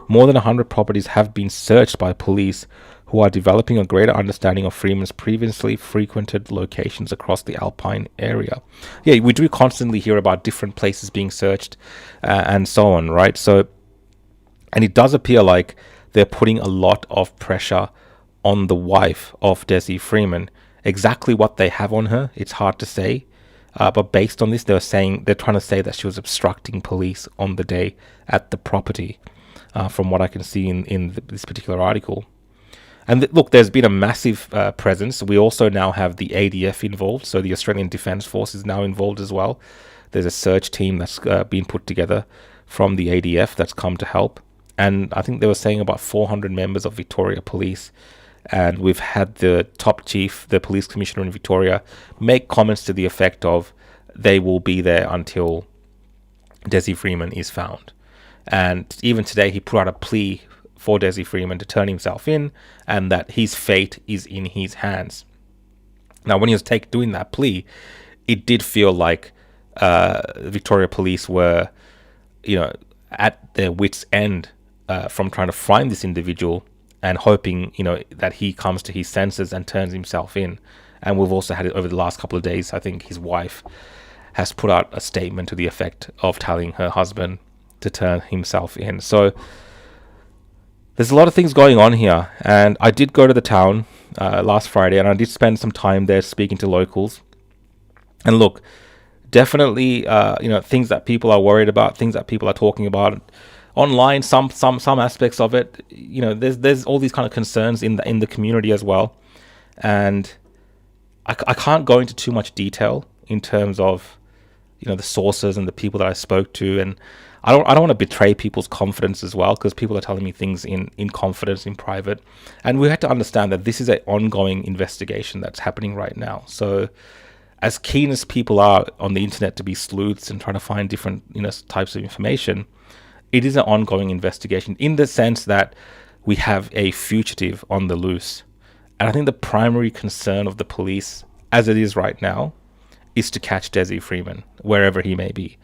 More than 100 properties have been searched by police, who are developing a greater understanding of Freeman's previously frequented locations across the Alpine area. Yeah, we do constantly hear about different places being searched and so on, right? So, and it does appear like they're putting a lot of pressure on the wife of Dezi Freeman. Exactly what they have on her, it's hard to say. But based on this, they're trying to say that she was obstructing police on the day at the property, from what I can see in this particular article. And look, there's been a massive presence. We also now have the ADF involved, so the Australian Defence Force is now involved as well. There's a search team that's been put together from the ADF that's come to help. And I think they were saying about 400 members of Victoria Police. And we've had the top chief, the police commissioner in Victoria, make comments to the effect of they will be there until Dezi Freeman is found. And even today, he put out a plea for Dezi Freeman to turn himself in, and that his fate is in his hands. Now, when he was doing that plea, it did feel like Victoria Police were, at their wits' end from trying to find this individual and hoping, that he comes to his senses and turns himself in. And we've also had it over the last couple of days. I think his wife has put out a statement to the effect of telling her husband to turn himself in. So there's a lot of things going on here, and I did go to the town last Friday, and I did spend some time there speaking to locals. And look, definitely, things that people are worried about, things that people are talking about online. Some aspects of it, there's all these kind of concerns in the community as well, and I can't go into too much detail in terms of the sources and the people that I spoke to, and I don't want to betray people's confidence as well, because people are telling me things in confidence, in private. And we have to understand that this is an ongoing investigation that's happening right now. So as keen as people are on the internet to be sleuths and trying to find different types of information, it is an ongoing investigation in the sense that we have a fugitive on the loose. And I think the primary concern of the police, as it is right now, is to catch Dezi Freeman, wherever he may be.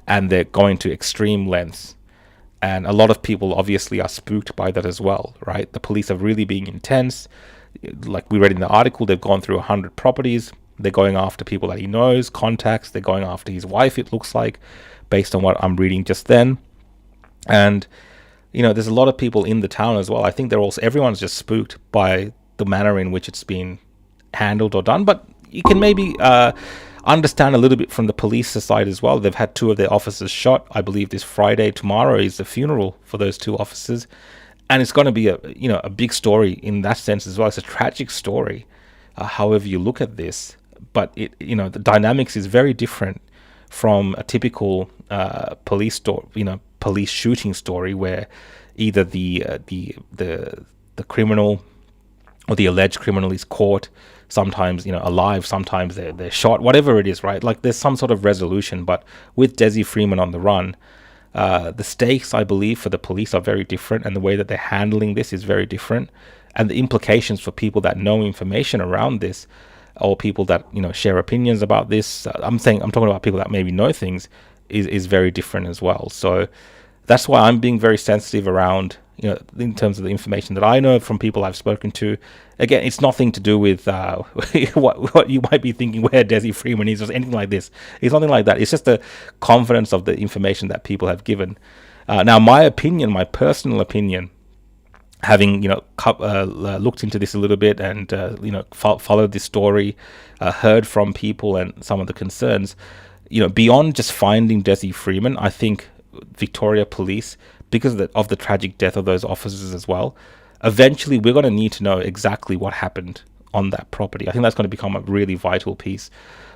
And they're going to extreme lengths. And a lot of people obviously are spooked by that as well, right? The police are really being intense. Like we read in the article, they've gone through 100 properties. They're going after people that he knows, contacts. They're going after his wife, it looks like, based on what I'm reading just then. And, there's a lot of people in the town as well. I think everyone's just spooked by the manner in which it's been handled or done. But you can maybe understand a little bit from the police side as well. They've had 2 of their officers shot. I believe this Friday, tomorrow, is the funeral for those 2 officers, and it's going to be a big story in that sense as well. It's a tragic story, however you look at this. But the dynamics is very different from a typical police shooting story, where either the criminal or the alleged criminal is caught, sometimes alive, sometimes they're shot, whatever it is, right? Like there's some sort of resolution. But with Dezi Freeman on the run, the stakes, I believe, for the police are very different, and the way that they're handling this is very different, and the implications for people that know information around this, or people that share opinions about this, I'm talking about people that maybe know things, is very different as well. So that's why I'm being very sensitive around in terms of the information that I know from people I've spoken to. Again, it's nothing to do with what you might be thinking, where Dezi Freeman is, or anything like this. It's nothing like that. It's just the confidence of the information that people have given. Now, my personal opinion, having looked into this a little bit and followed this story, heard from people and some of the concerns, beyond just finding Dezi Freeman, I think Victoria Police, because of the tragic death of those officers as well, eventually we're going to need to know exactly what happened on that property. I think that's going to become a really vital piece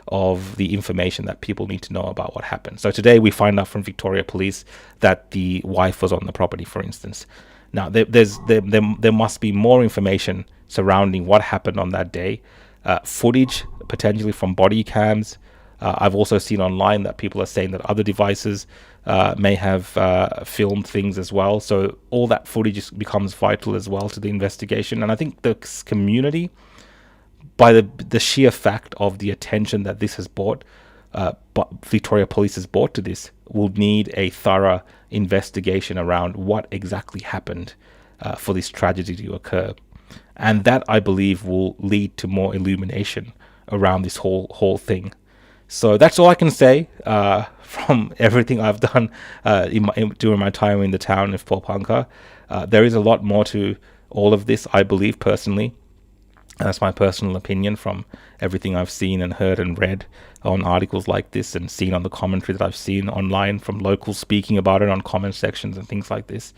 of the information that people need to know about what happened. So today we find out from Victoria Police that the wife was on the property, for instance. Now there must be more information surrounding what happened on that day, footage potentially from body cams. I've also seen online that people are saying that other devices may have filmed things as well. So all that footage becomes vital as well to the investigation. And I think the community, by the sheer fact of the attention that this has brought, Victoria Police has brought to this, will need a thorough investigation around what exactly happened for this tragedy to occur. And that, I believe, will lead to more illumination around this whole thing. So that's all I can say from everything I've done during my time in the town of Popanka. There is a lot more to all of this, I believe, personally. And that's my personal opinion from everything I've seen and heard and read on articles like this, and seen on the commentary that I've seen online from locals speaking about it on comment sections and things like this.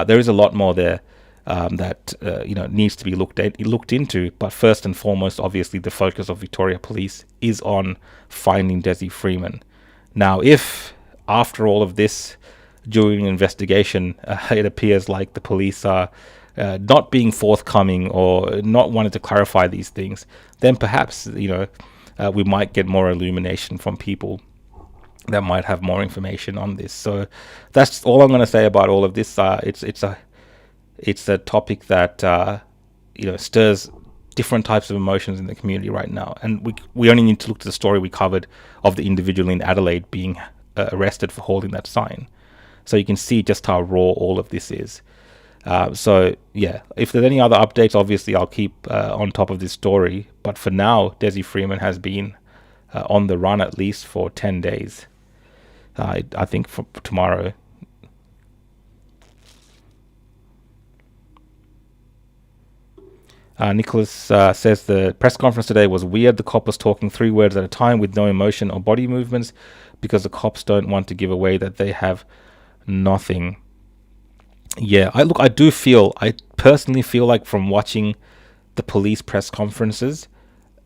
There is a lot more there that needs to be looked into. But first and foremost, obviously, the focus of Victoria Police is on finding Dezi Freeman. Now, if after all of this, during an investigation, it appears like the police are not being forthcoming or not wanting to clarify these things, then perhaps we might get more illumination from people that might have more information on this. So that's all I'm going to say about all of this. It's a topic that stirs different types of emotions in the community right now, and we only need to look to the story we covered of the individual in Adelaide being arrested for holding that sign, so you can see just how raw all of this is. So yeah, if there's any other updates, obviously I'll keep on top of this story. But for now, Dezi Freeman has been on the run at least for 10 days. I think for tomorrow. Nicholas says the press conference today was weird. The cop was talking 3 words at a time with no emotion or body movements because the cops don't want to give away that they have nothing. Yeah, I personally feel like from watching the police press conferences,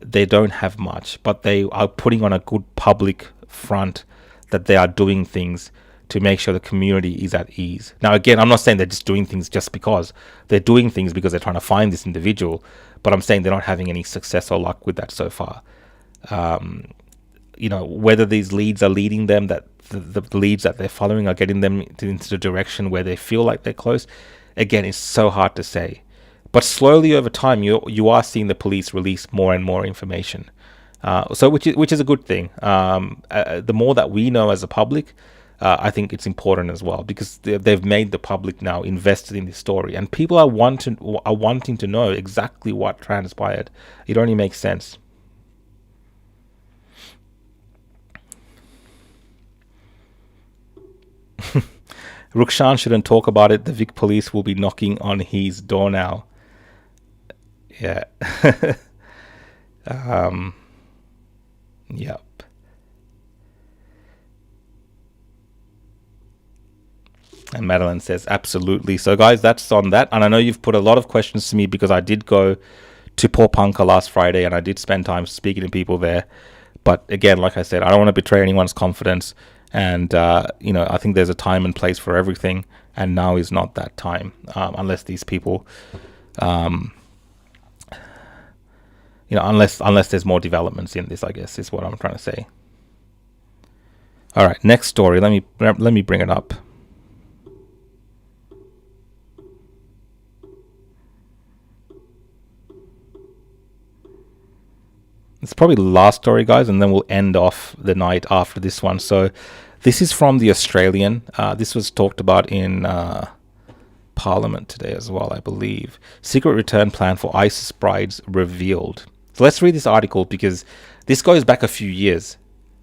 they don't have much, but they are putting on a good public front that they are doing things to make sure the community is at ease. Now, again, I'm not saying they're just doing things just because. They're doing things because they're trying to find this individual, but I'm saying they're not having any success or luck with that so far. Whether these leads are leading them, that the leads that they're following are getting them into the direction where they feel like they're close, again, it's so hard to say. But slowly over time, you are seeing the police release more and more information, which is a good thing. The more that we know as a public, I think it's important as well, because they've made the public now invested in this story, and people are wanting to know exactly what transpired. It only makes sense. Rukshan shouldn't talk about it. The Vic police will be knocking on his door now. Yeah. Yep. And Madeline says, absolutely. So guys, that's on that. And I know you've put a lot of questions to me because I did go to Popanka last Friday and I did spend time speaking to people there. But again, like I said, I don't want to betray anyone's confidence. And, I think there's a time and place for everything. And now is not that time, unless these people, unless there's more developments in this, I guess, is what I'm trying to say. All right, next story. Let me bring it up. It's probably the last story, guys, and then we'll end off the night after this one. So this is from The Australian. This was talked about in Parliament today as well, I believe. Secret return plan for ISIS brides revealed. So let's read this article because this goes back a few years,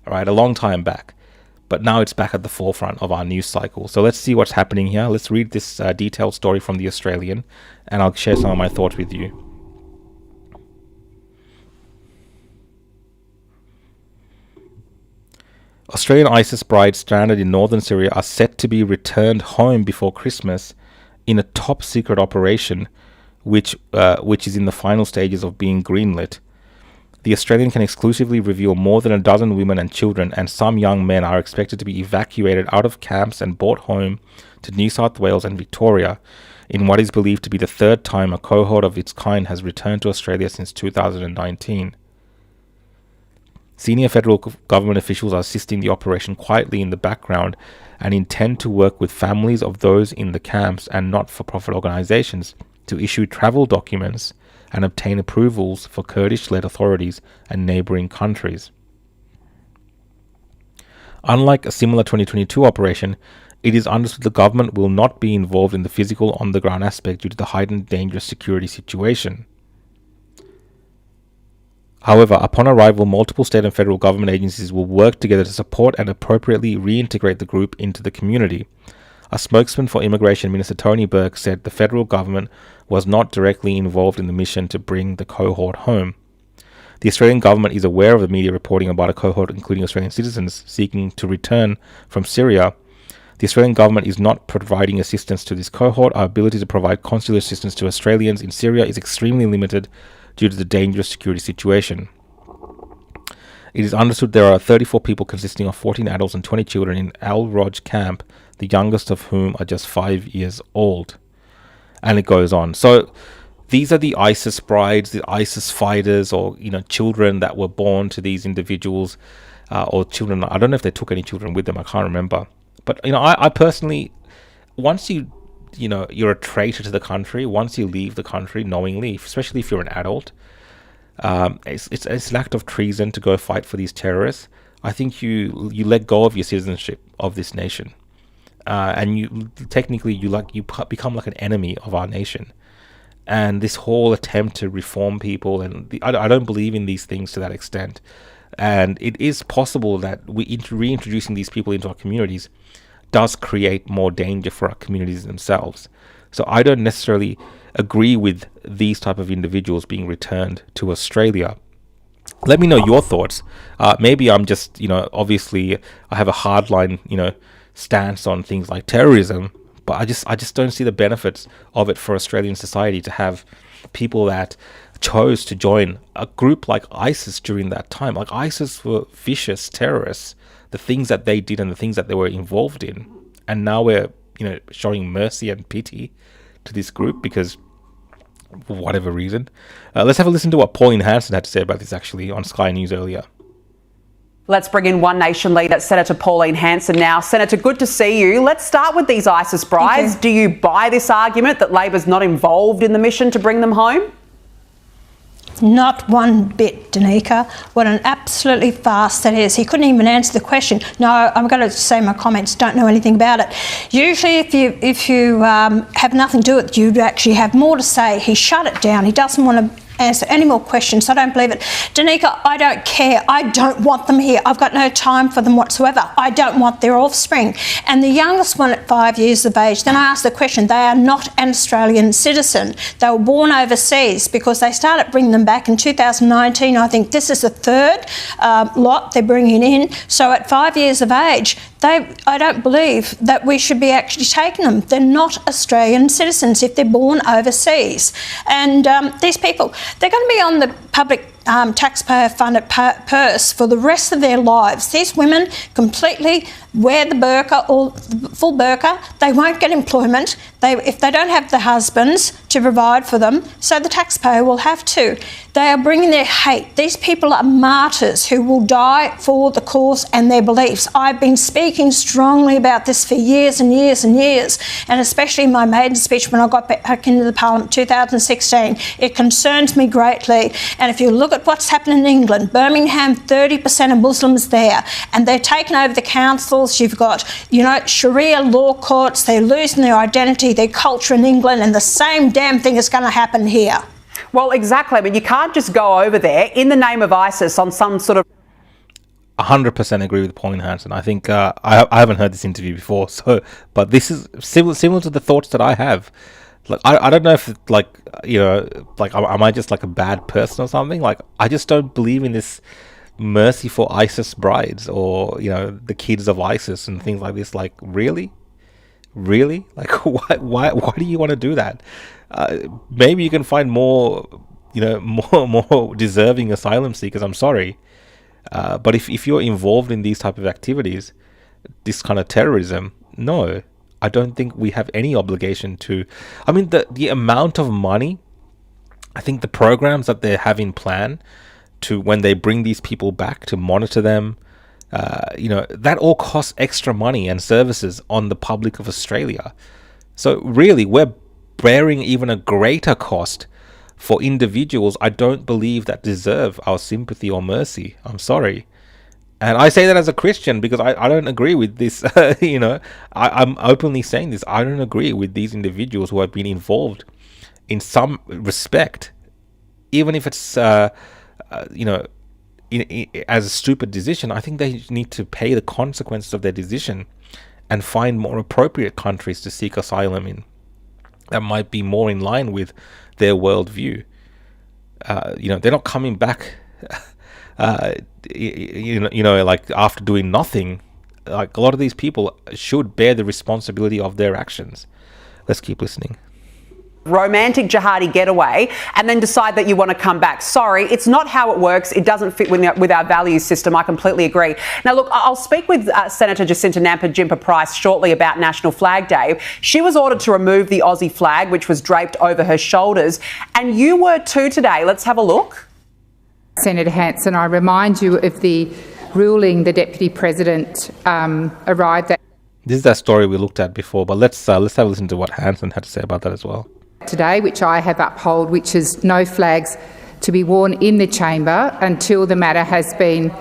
all right, a long time back. but now it's back at the forefront of our news cycle. So let's see what's happening here. Let's read this detailed story from The Australian, and I'll share some of my thoughts with you. Australian ISIS brides stranded in northern Syria are set to be returned home before Christmas in a top-secret operation, which is in the final stages of being greenlit. The Australian can exclusively reveal more than a dozen women and children, and some young men are expected to be evacuated out of camps and brought home to New South Wales and Victoria in what is believed to be the third time a cohort of its kind has returned to Australia since 2019. Senior federal government officials are assisting the operation quietly in the background and intend to work with families of those in the camps and not-for-profit organisations to issue travel documents and obtain approvals for Kurdish-led authorities and neighbouring countries. Unlike a similar 2022 operation, it is understood the government will not be involved in the physical on-the-ground aspect due to the heightened dangerous security situation. However, upon arrival, multiple state and federal government agencies will work together to support and appropriately reintegrate the group into the community. A spokesman for Immigration Minister Tony Burke said the federal government was not directly involved in the mission to bring the cohort home. The Australian government is aware of the media reporting about a cohort including Australian citizens seeking to return from Syria. The Australian government is not providing assistance to this cohort. Our ability to provide consular assistance to Australians in Syria is extremely limited due to the dangerous security situation. It is understood there are 34 people consisting of 14 adults and 20 children in Al Roj camp, the youngest of whom are just 5 years old. And it goes on. So these are the ISIS brides, the ISIS fighters, or children that were born to these individuals, or children. I don't know if they took any children with them. I can't remember. But I personally, once you're a traitor to the country, once you leave the country knowingly, especially if you're an adult, it's an act of treason to go fight for these terrorists. I think you let go of your citizenship of this nation. And you become like an enemy of our nation, and this whole attempt to reform people, and I don't believe in these things to that extent. And it is possible that reintroducing these people into our communities does create more danger for our communities themselves. So I don't necessarily agree with these type of individuals being returned to Australia. Let me know your thoughts. Maybe I'm just obviously I have a hardline stance on things like terrorism, but I just don't see the benefits of it for Australian society to have people that chose to join a group like ISIS during that time. Like, ISIS were vicious terrorists, the things that they did and the things that they were involved in, and now we're showing mercy and pity to this group because for whatever reason. Let's have a listen to what Pauline Hanson had to say about this actually on Sky News earlier. Let's bring in One Nation leader, Senator Pauline Hanson now. Senator, good to see you. Let's start with these ISIS brides. Do you buy this argument that Labor's not involved in the mission to bring them home? Not one bit, Danica. What an absolutely farce that is. He couldn't even answer the question. No, I'm going to say my comments. Don't know anything about it. Usually, if you have nothing to do with it, you'd actually have more to say. He shut it down. He doesn't want to answer any more questions. I don't believe it. Danica, I don't care. I don't want them here. I've got no time for them whatsoever. I don't want their offspring. And the youngest one at 5 years of age, then I asked the question, they are not an Australian citizen. They were born overseas because they started bringing them back in 2019. I think this is the third lot they're bringing in. So at 5 years of age, I don't believe that we should be actually taking them. They're not Australian citizens if they're born overseas. And these people, they're going to be on the public taxpayer-funded purse for the rest of their lives. These women completely wear the burqa or the full burqa. They won't get employment if they don't have the husbands to provide for them, so the taxpayer will have to. They are bringing their hate. These people are martyrs who will die for the cause and their beliefs. I've been speaking strongly about this for years and years and years, and especially in my maiden speech when I got back into the Parliament 2016. It concerns me greatly. And if you look at what's happened in England, Birmingham, 30% of Muslims there, and they're taking over the councils. You've got, Sharia law courts. They're losing their identity, their culture in England, and the same damn thing is going to happen here. Well, exactly. I mean, you can't just go over there in the name of ISIS on some sort of... 100% agree with Pauline Hanson. I think I haven't heard this interview before, but this is similar to the thoughts that I have. Like I don't know if am I just like a bad person or something? Like I just don't believe in this mercy for ISIS brides or the kids of ISIS and things like this. Like really, like why do you want to do that? Maybe you can find more more deserving asylum seekers. I'm sorry. But if you're involved in these type of activities, this kind of terrorism, no, I don't think we have any obligation to. I mean, the amount of money, I think the programs that they have in plan to when they bring these people back to monitor them, that all costs extra money and services on the public of Australia. So really, we're bearing even a greater cost for individuals I don't believe that deserve our sympathy or mercy. I'm sorry. And I say that as a Christian because I don't agree with this. I'm openly saying this. I don't agree with these individuals who have been involved in some respect, even if it's, as a stupid decision. I think they need to pay the consequences of their decision and find more appropriate countries to seek asylum in that might be more in line with their worldview. They're not coming back like after doing nothing. Like a lot of these people should bear the responsibility of their actions. Let's keep listening. Romantic jihadi getaway and then decide that you want to come back. Sorry, it's not how it works. It doesn't fit with our values system. I completely agree. Now, look, I'll speak with Senator Jacinta Nampijinpa-Price shortly about National Flag Day. She was ordered to remove the Aussie flag, which was draped over her shoulders, and you were too today. Let's have a look. Senator Hanson, I remind you of the ruling the Deputy President arrived at. This is that story we looked at before, but let's have a listen to what Hanson had to say about that as well. Today, which I have upheld, which is no flags to be worn in the chamber until the matter has been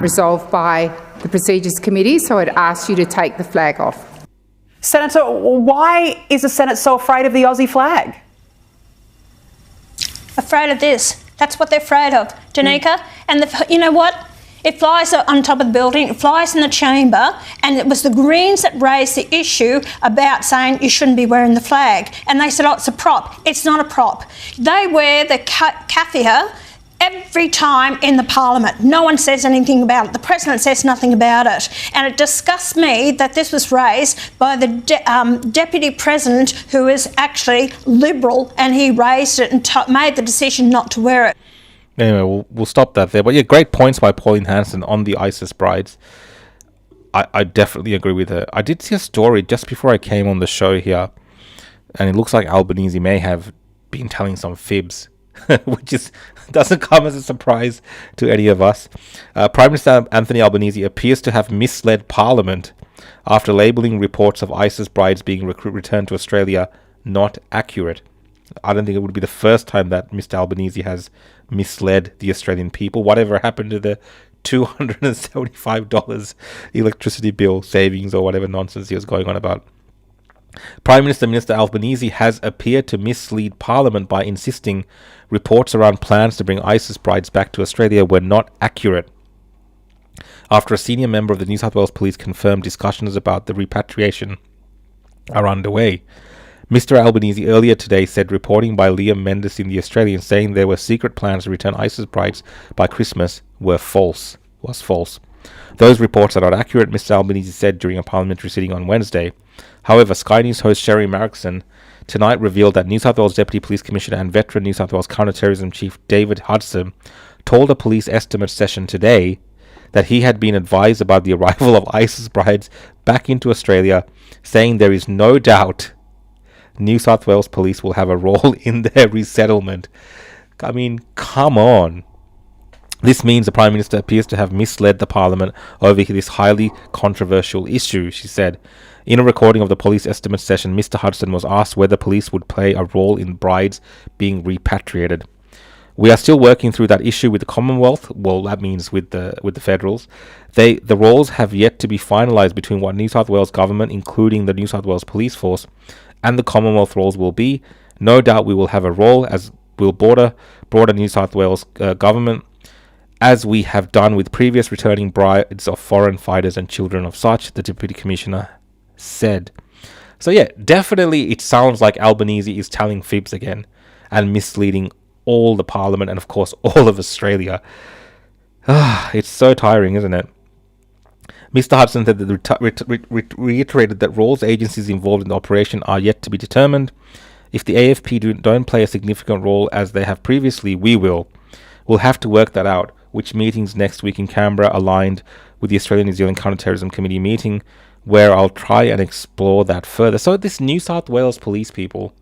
resolved by the Procedures Committee. So I'd ask you to take the flag off. Senator, why is the Senate so afraid of the Aussie flag? Afraid of this. That's what they're afraid of, Danica. And you know what? It flies on top of the building, it flies in the chamber, and it was the Greens that raised the issue about saying you shouldn't be wearing the flag. And they said, oh, it's a prop. It's not a prop. They wear the kaffir every time in the Parliament. No one says anything about it. The President says nothing about it. And it disgusts me that this was raised by the Deputy President, who is actually Liberal, and he raised it and made the decision not to wear it. Anyway, we'll stop that there. But yeah, great points by Pauline Hanson on the ISIS brides. I definitely agree with her. I did see a story just before I came on the show here, and it looks like Albanese may have been telling some fibs, which doesn't come as a surprise to any of us. Prime Minister Anthony Albanese appears to have misled Parliament after labelling reports of ISIS brides being returned to Australia not accurate. I don't think it would be the first time that Mr. Albanese has misled the Australian people. Whatever happened to the $275 electricity bill savings or whatever nonsense he was going on about? Prime Minister Albanese has appeared to mislead Parliament by insisting reports around plans to bring ISIS brides back to Australia were not accurate. After a senior member of the New South Wales Police confirmed discussions about the repatriation are underway, Mr. Albanese earlier today said reporting by Liam Mendes in The Australian saying there were secret plans to return ISIS brides by Christmas was false. Those reports are not accurate, Mr. Albanese said during a parliamentary sitting on Wednesday. However, Sky News host Sherry Marrickson tonight revealed that New South Wales Deputy Police Commissioner and veteran New South Wales Counter-Terrorism Chief David Hudson told a police estimate session today that he had been advised about the arrival of ISIS brides back into Australia, saying there is no doubt New South Wales Police will have a role in their resettlement. I mean, come on. This means the Prime Minister appears to have misled the Parliament over this highly controversial issue, she said. In a recording of the police estimate session, Mr. Hudson was asked whether police would play a role in brides being repatriated. We are still working through that issue with the Commonwealth. Well, that means with the federals. The roles have yet to be finalised between what New South Wales Government, including the New South Wales Police Force, and the Commonwealth roles will be. No doubt we will have a role, as will broader New South Wales Government, as we have done with previous returning brides of foreign fighters and children of such, the Deputy Commissioner said. So yeah, definitely it sounds like Albanese is telling fibs again and misleading all the Parliament and of course all of Australia. It's so tiring, isn't it? Mr. Hudson said that reiterated that roles agencies involved in the operation are yet to be determined. If the AFP don't play a significant role as they have previously, we will. We'll have to work that out, which meetings next week in Canberra aligned with the Australian-New Zealand Counter-Terrorism Committee meeting, where I'll try and explore that further. So this New South Wales police people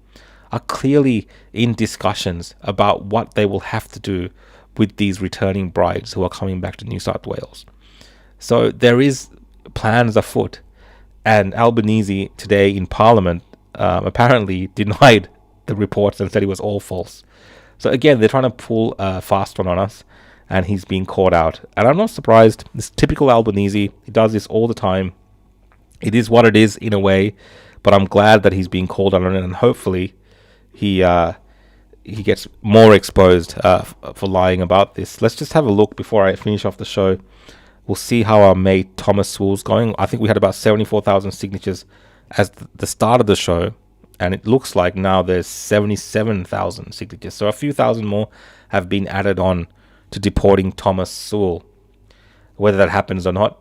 are clearly in discussions about what they will have to do with these returning brides who are coming back to New South Wales. So there is plans afoot, and Albanese today in Parliament apparently denied the reports and said it was all false. So again, they're trying to pull a fast one on us, and he's being caught out. And I'm not surprised. This typical Albanese. He does this all the time. It is what it is in a way, but I'm glad that he's being called out on it, and hopefully he gets more exposed for lying about this. Let's just have a look before I finish off the show. We'll see how our mate Thomas Sewell's going. I think we had about 74,000 signatures as the start of the show, and it looks like now there's 77,000 signatures. So a few thousand more have been added on to deporting Thomas Sewell. Whether that happens or not,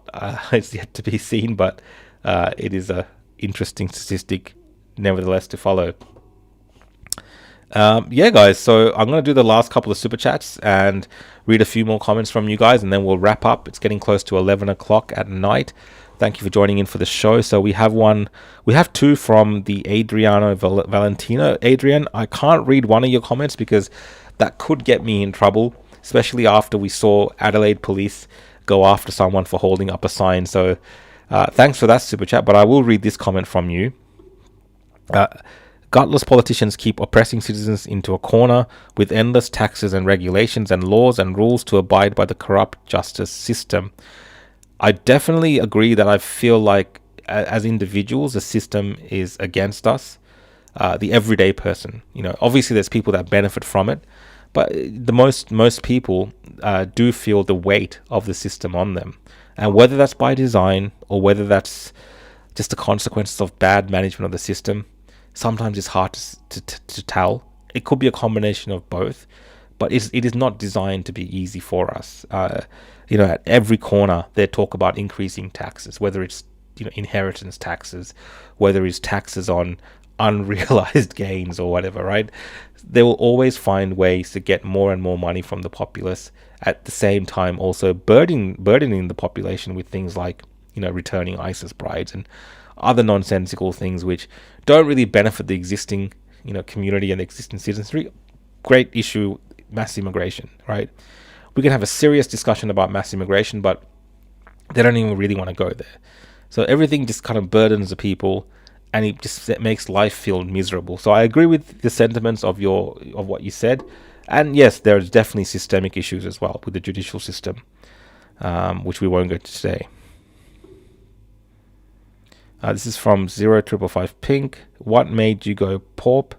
it's yet to be seen, but it is a interesting statistic nevertheless to follow. Yeah, guys, so I'm going to do the last couple of super chats and read a few more comments from you guys, and then we'll wrap up. It's getting close to 11 o'clock at night. Thank you for joining in for the show. So we have two from the Adriano Valentino. Adrian, I can't read one of your comments because that could get me in trouble, especially after we saw Adelaide Police go after someone for holding up a sign. So thanks for that super chat, but I will read this comment from you. Gutless politicians keep oppressing citizens into a corner with endless taxes and regulations and laws and rules to abide by the corrupt justice system. I definitely agree that I feel like as individuals, the system is against us, the everyday person. You know, obviously there's people that benefit from it, but the most people do feel the weight of the system on them. And whether that's by design or whether that's just the consequences of bad management of the system, sometimes it's hard to tell. It could be a combination of both, but it is not designed to be easy for us. You know, at every corner they talk about increasing taxes, whether it's, you know, inheritance taxes, whether it's taxes on unrealized gains or whatever, right? They will always find ways to get more and more money from the populace, at the same time also burdening the population with things like, you know, returning ISIS brides and other nonsensical things which don't really benefit the existing, you know, community and the existing citizenry. Great issue, mass immigration, right? We can have a serious discussion about mass immigration, but they don't even really want to go there. So everything just kind of burdens the people, and it makes life feel miserable. So I agree with the sentiments of what you said, and yes, there's definitely systemic issues as well with the judicial system, which we won't go to today. This is from 0555 Pink. What made you go PORP,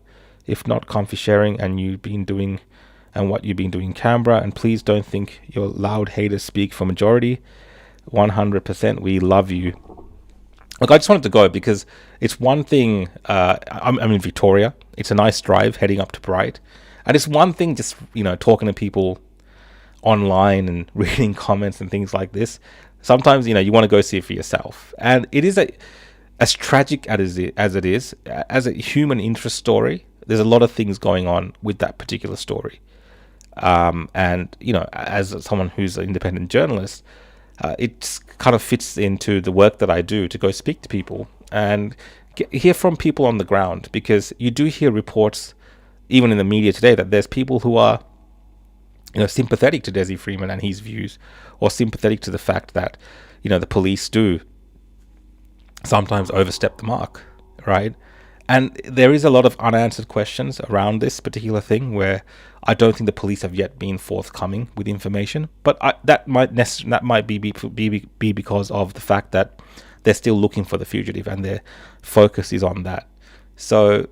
if not comfy sharing, and what you've been doing in Canberra? And please don't think your loud haters speak for majority. 100%, we love you. Look, I just wanted to go because it's one thing. I'm in Victoria. It's a nice drive heading up to Bright, and it's one thing just, you know, talking to people online and reading comments and things like this. Sometimes, you know, you want to go see it for yourself, and it is as tragic as it is, as a human interest story. There's a lot of things going on with that particular story, and, you know, as someone who's an independent journalist, it kind of fits into the work that I do to go speak to people and hear from people on the ground, because you do hear reports, even in the media today, that there's people who are, you know, sympathetic to Dezi Freeman and his views, or sympathetic to the fact that, you know, the police do sometimes overstep the mark, right? And there is a lot of unanswered questions around this particular thing where I don't think the police have yet been forthcoming with information. But that might be because of the fact that they're still looking for the fugitive and their focus is on that. So,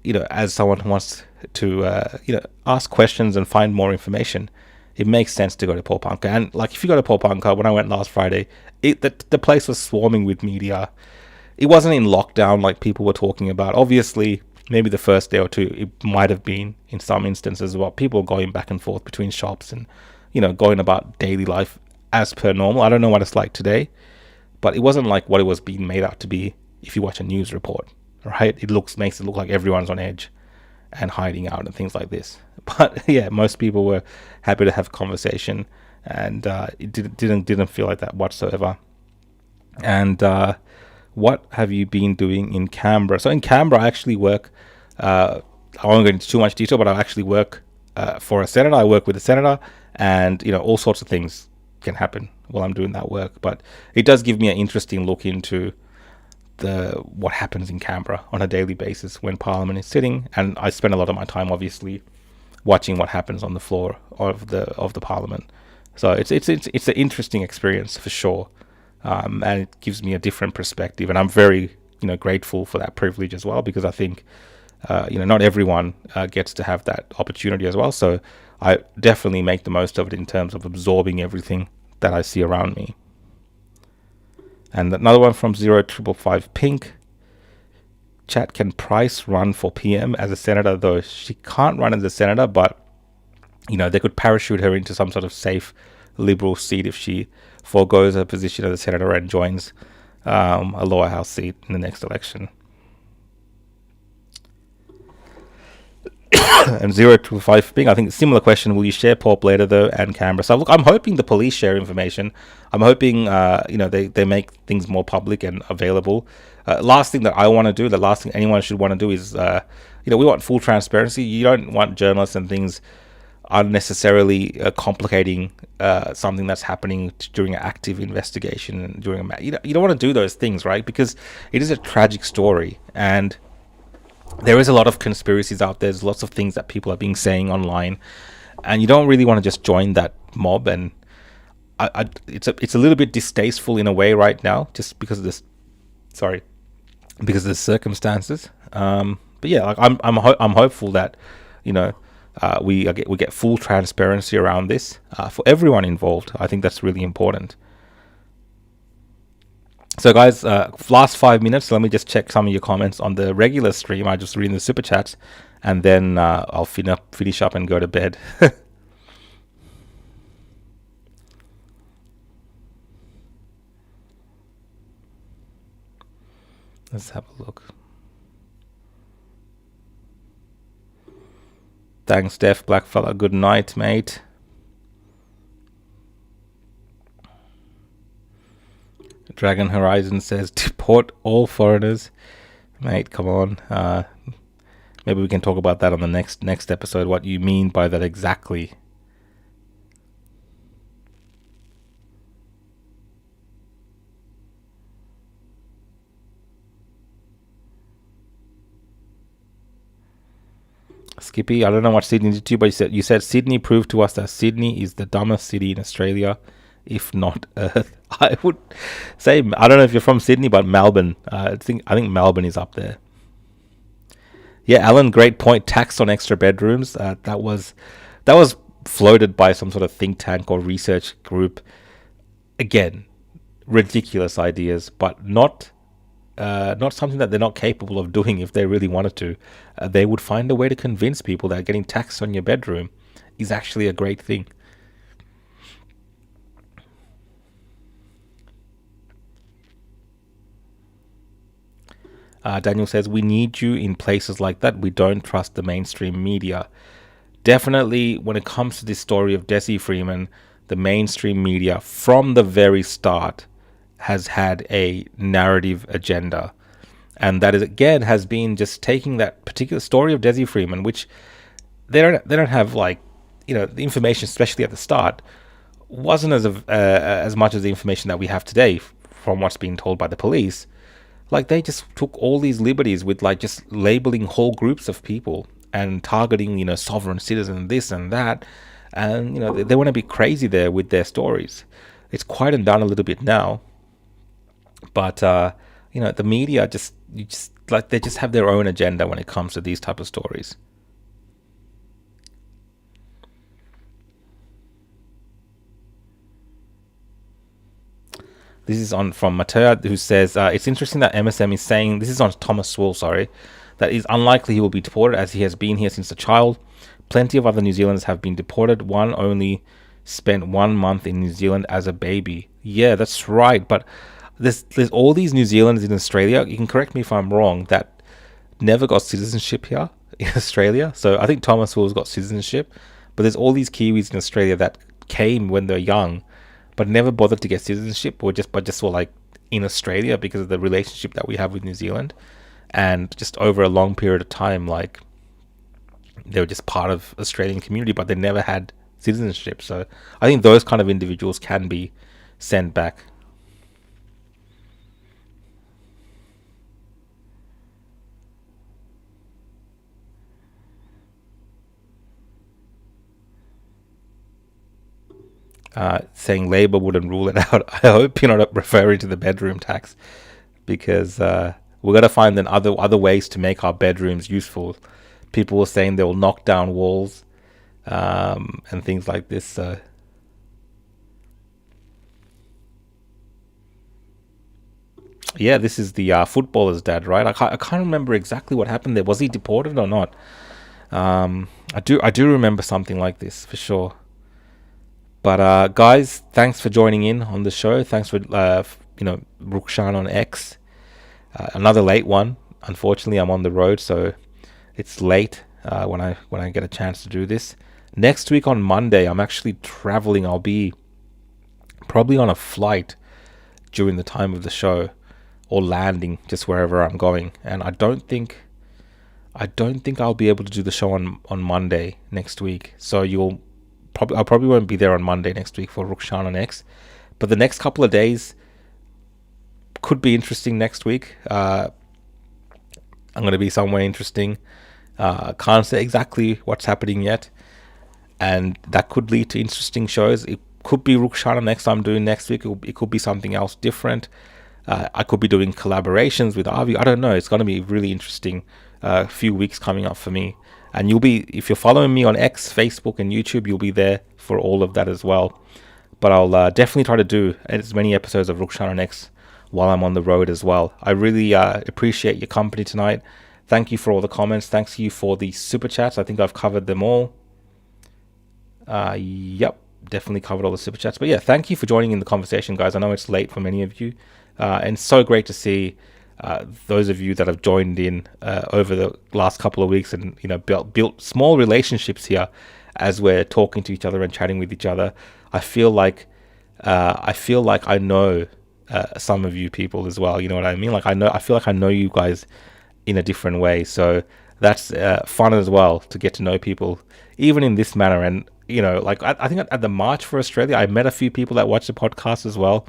you know, as someone who wants to, you know, ask questions and find more information, it makes sense to go to Paul And like, if you go to Paul when I went last Friday, the place was swarming with media. It wasn't in lockdown like people were talking about. Obviously, maybe the first day or two, it might have been in some instances, about people going back and forth between shops and, going about daily life as per normal. I don't know what it's like today, but it wasn't like what it was being made out to be if you watch a news report, right? Makes it look like everyone's on edge and hiding out and things like this. But yeah, most people were happy to have conversation, and it didn't feel like that whatsoever. And what have you been doing in Canberra? So in Canberra, I actually work, I won't go into too much detail, but I actually work for a senator. I work with a senator, and all sorts of things can happen while I'm doing that work. But it does give me an interesting look into what happens in Canberra on a daily basis when Parliament is sitting, and I spend a lot of my time obviously watching what happens on the floor of the Parliament. So it's an interesting experience for sure, and it gives me a different perspective, and I'm very grateful for that privilege as well, because I think not everyone gets to have that opportunity as well. So I definitely make the most of it in terms of absorbing everything that I see around me. And another one from 0555 Pink. Chat, can Price run for PM as a senator? Though she can't run as a senator, but they could parachute her into some sort of safe Liberal seat if she forgoes her position as a senator and joins a lower house seat in the next election. And 025 Ping, I think similar question. Will you share Port Blair though and Canberra? So look, I'm hoping the police share information. I'm hoping they make things more public and available. Last thing that I want to do, the last thing anyone should want to do is we want full transparency. You don't want journalists and things unnecessarily complicating something that's happening during an active investigation and during you don't want to do those things, right? Because it is a tragic story, and there is a lot of conspiracies out there. There's lots of things that people are being saying online, and you don't really want to just join that mob. And it's a little bit distasteful in a way right now, just because of this. Because of the circumstances. But yeah, like I'm hopeful that we get full transparency around this for everyone involved. I think that's really important. So guys, last 5 minutes, let me just check some of your comments on the regular stream. I just read the super chats, and then I'll finish up and go to bed. Let's have a look. Thanks, Def Blackfella. Good night, mate. Dragon Horizon says, deport all foreigners. Mate, come on. Maybe we can talk about that on the next episode, what you mean by that exactly. Skippy, I don't know what Sydney did to you, but you said Sydney proved to us that Sydney is the dumbest city in Australia, if not Earth. I would say, I don't know if you're from Sydney, but Melbourne. I think Melbourne is up there. Yeah, Alan, great point. Tax on extra bedrooms. That was floated by some sort of think tank or research group. Again, ridiculous ideas, but not something that they're not capable of doing if they really wanted to. They would find a way to convince people that getting taxed on your bedroom is actually a great thing. Daniel says, we need you in places like that. We don't trust the mainstream media. Definitely, when it comes to this story of Dezi Freeman, the mainstream media from the very start has had a narrative agenda. And that is, again, has been just taking that particular story of Dezi Freeman, which they don't have, like, the information, especially at the start, wasn't as much as the information that we have today from what's being told by the police. Like, they just took all these liberties with, like, just labeling whole groups of people and targeting, sovereign citizens, this and that. And, they want to be crazy there with their stories. It's quieted down a little bit now. But, the media they just have their own agenda when it comes to these type of stories. This is from Matea, who says, it's interesting that MSM is saying, this is on Thomas Swall, sorry, that it's unlikely he will be deported as he has been here since a child. Plenty of other New Zealanders have been deported. One only spent 1 month in New Zealand as a baby. Yeah, that's right. But there's all these New Zealanders in Australia, you can correct me if I'm wrong, that never got citizenship here in Australia. So I think Thomas Swall's got citizenship, but there's all these Kiwis in Australia that came when they're young, but never bothered to get citizenship, or just were like in Australia because of the relationship that we have with New Zealand. And just over a long period of time, like, they were just part of Australian community, but they never had citizenship. So I think those kind of individuals can be sent back. Saying Labor wouldn't rule it out. I hope you're not referring to the bedroom tax, because we're going to find then other ways to make our bedrooms useful. People were saying they'll knock down walls and things like this. So yeah, this is the footballer's dad, right? I can't remember exactly what happened there. Was he deported or not? I do remember something like this for sure. But guys, thanks for joining in on the show. Thanks for Rukshan on X. Another late one. Unfortunately, I'm on the road, so it's late when I get a chance to do this. Next week on Monday, I'm actually traveling. I'll be probably on a flight during the time of the show, or landing just wherever I'm going. And I don't think I'll be able to do the show on Monday next week. So I probably won't be there on Monday next week for Rukshan on X. But the next couple of days could be interesting next week. I'm going to be somewhere interesting. Can't say exactly what's happening yet. And that could lead to interesting shows. It could be Rukshan on X I'm doing next week. It could be something else different. I could be doing collaborations with Avi. I don't know. It's going to be really interesting few weeks coming up for me. And if you're following me on X, Facebook, and YouTube, you'll be there for all of that as well. But I'll definitely try to do as many episodes of Rukshan on X while I'm on the road as well. I really appreciate your company tonight. Thank you for all the comments. Thanks to you for the super chats. I think I've covered them all. Yep, definitely covered all the super chats. But yeah, thank you for joining in the conversation, guys. I know it's late for many of you. And so great to see those of you that have joined in over the last couple of weeks, and built small relationships here as we're talking to each other and chatting with each other. I feel like I know some of you people as well. You know what I mean? I feel like I know you guys in a different way. So that's fun as well, to get to know people even in this manner. And I think at the March for Australia, I met a few people that watch the podcast as well.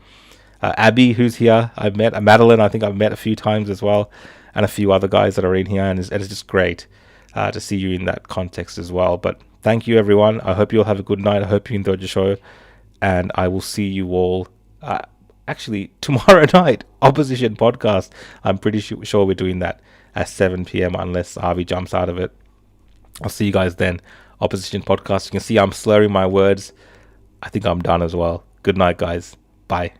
Abby, who's here, I've met. Madeline, I think I've met a few times as well, and a few other guys that are in here, and it's just great to see you in that context as well. But thank you, everyone. I hope you all have a good night. I hope you enjoyed the show, and I will see you all actually tomorrow night, Opposition Podcast. I'm pretty sure we're doing that at 7 p.m. unless Avi jumps out of it. I'll see you guys then. Opposition Podcast. You can see I'm slurring my words. I think I'm done as well. Good night, guys. Bye.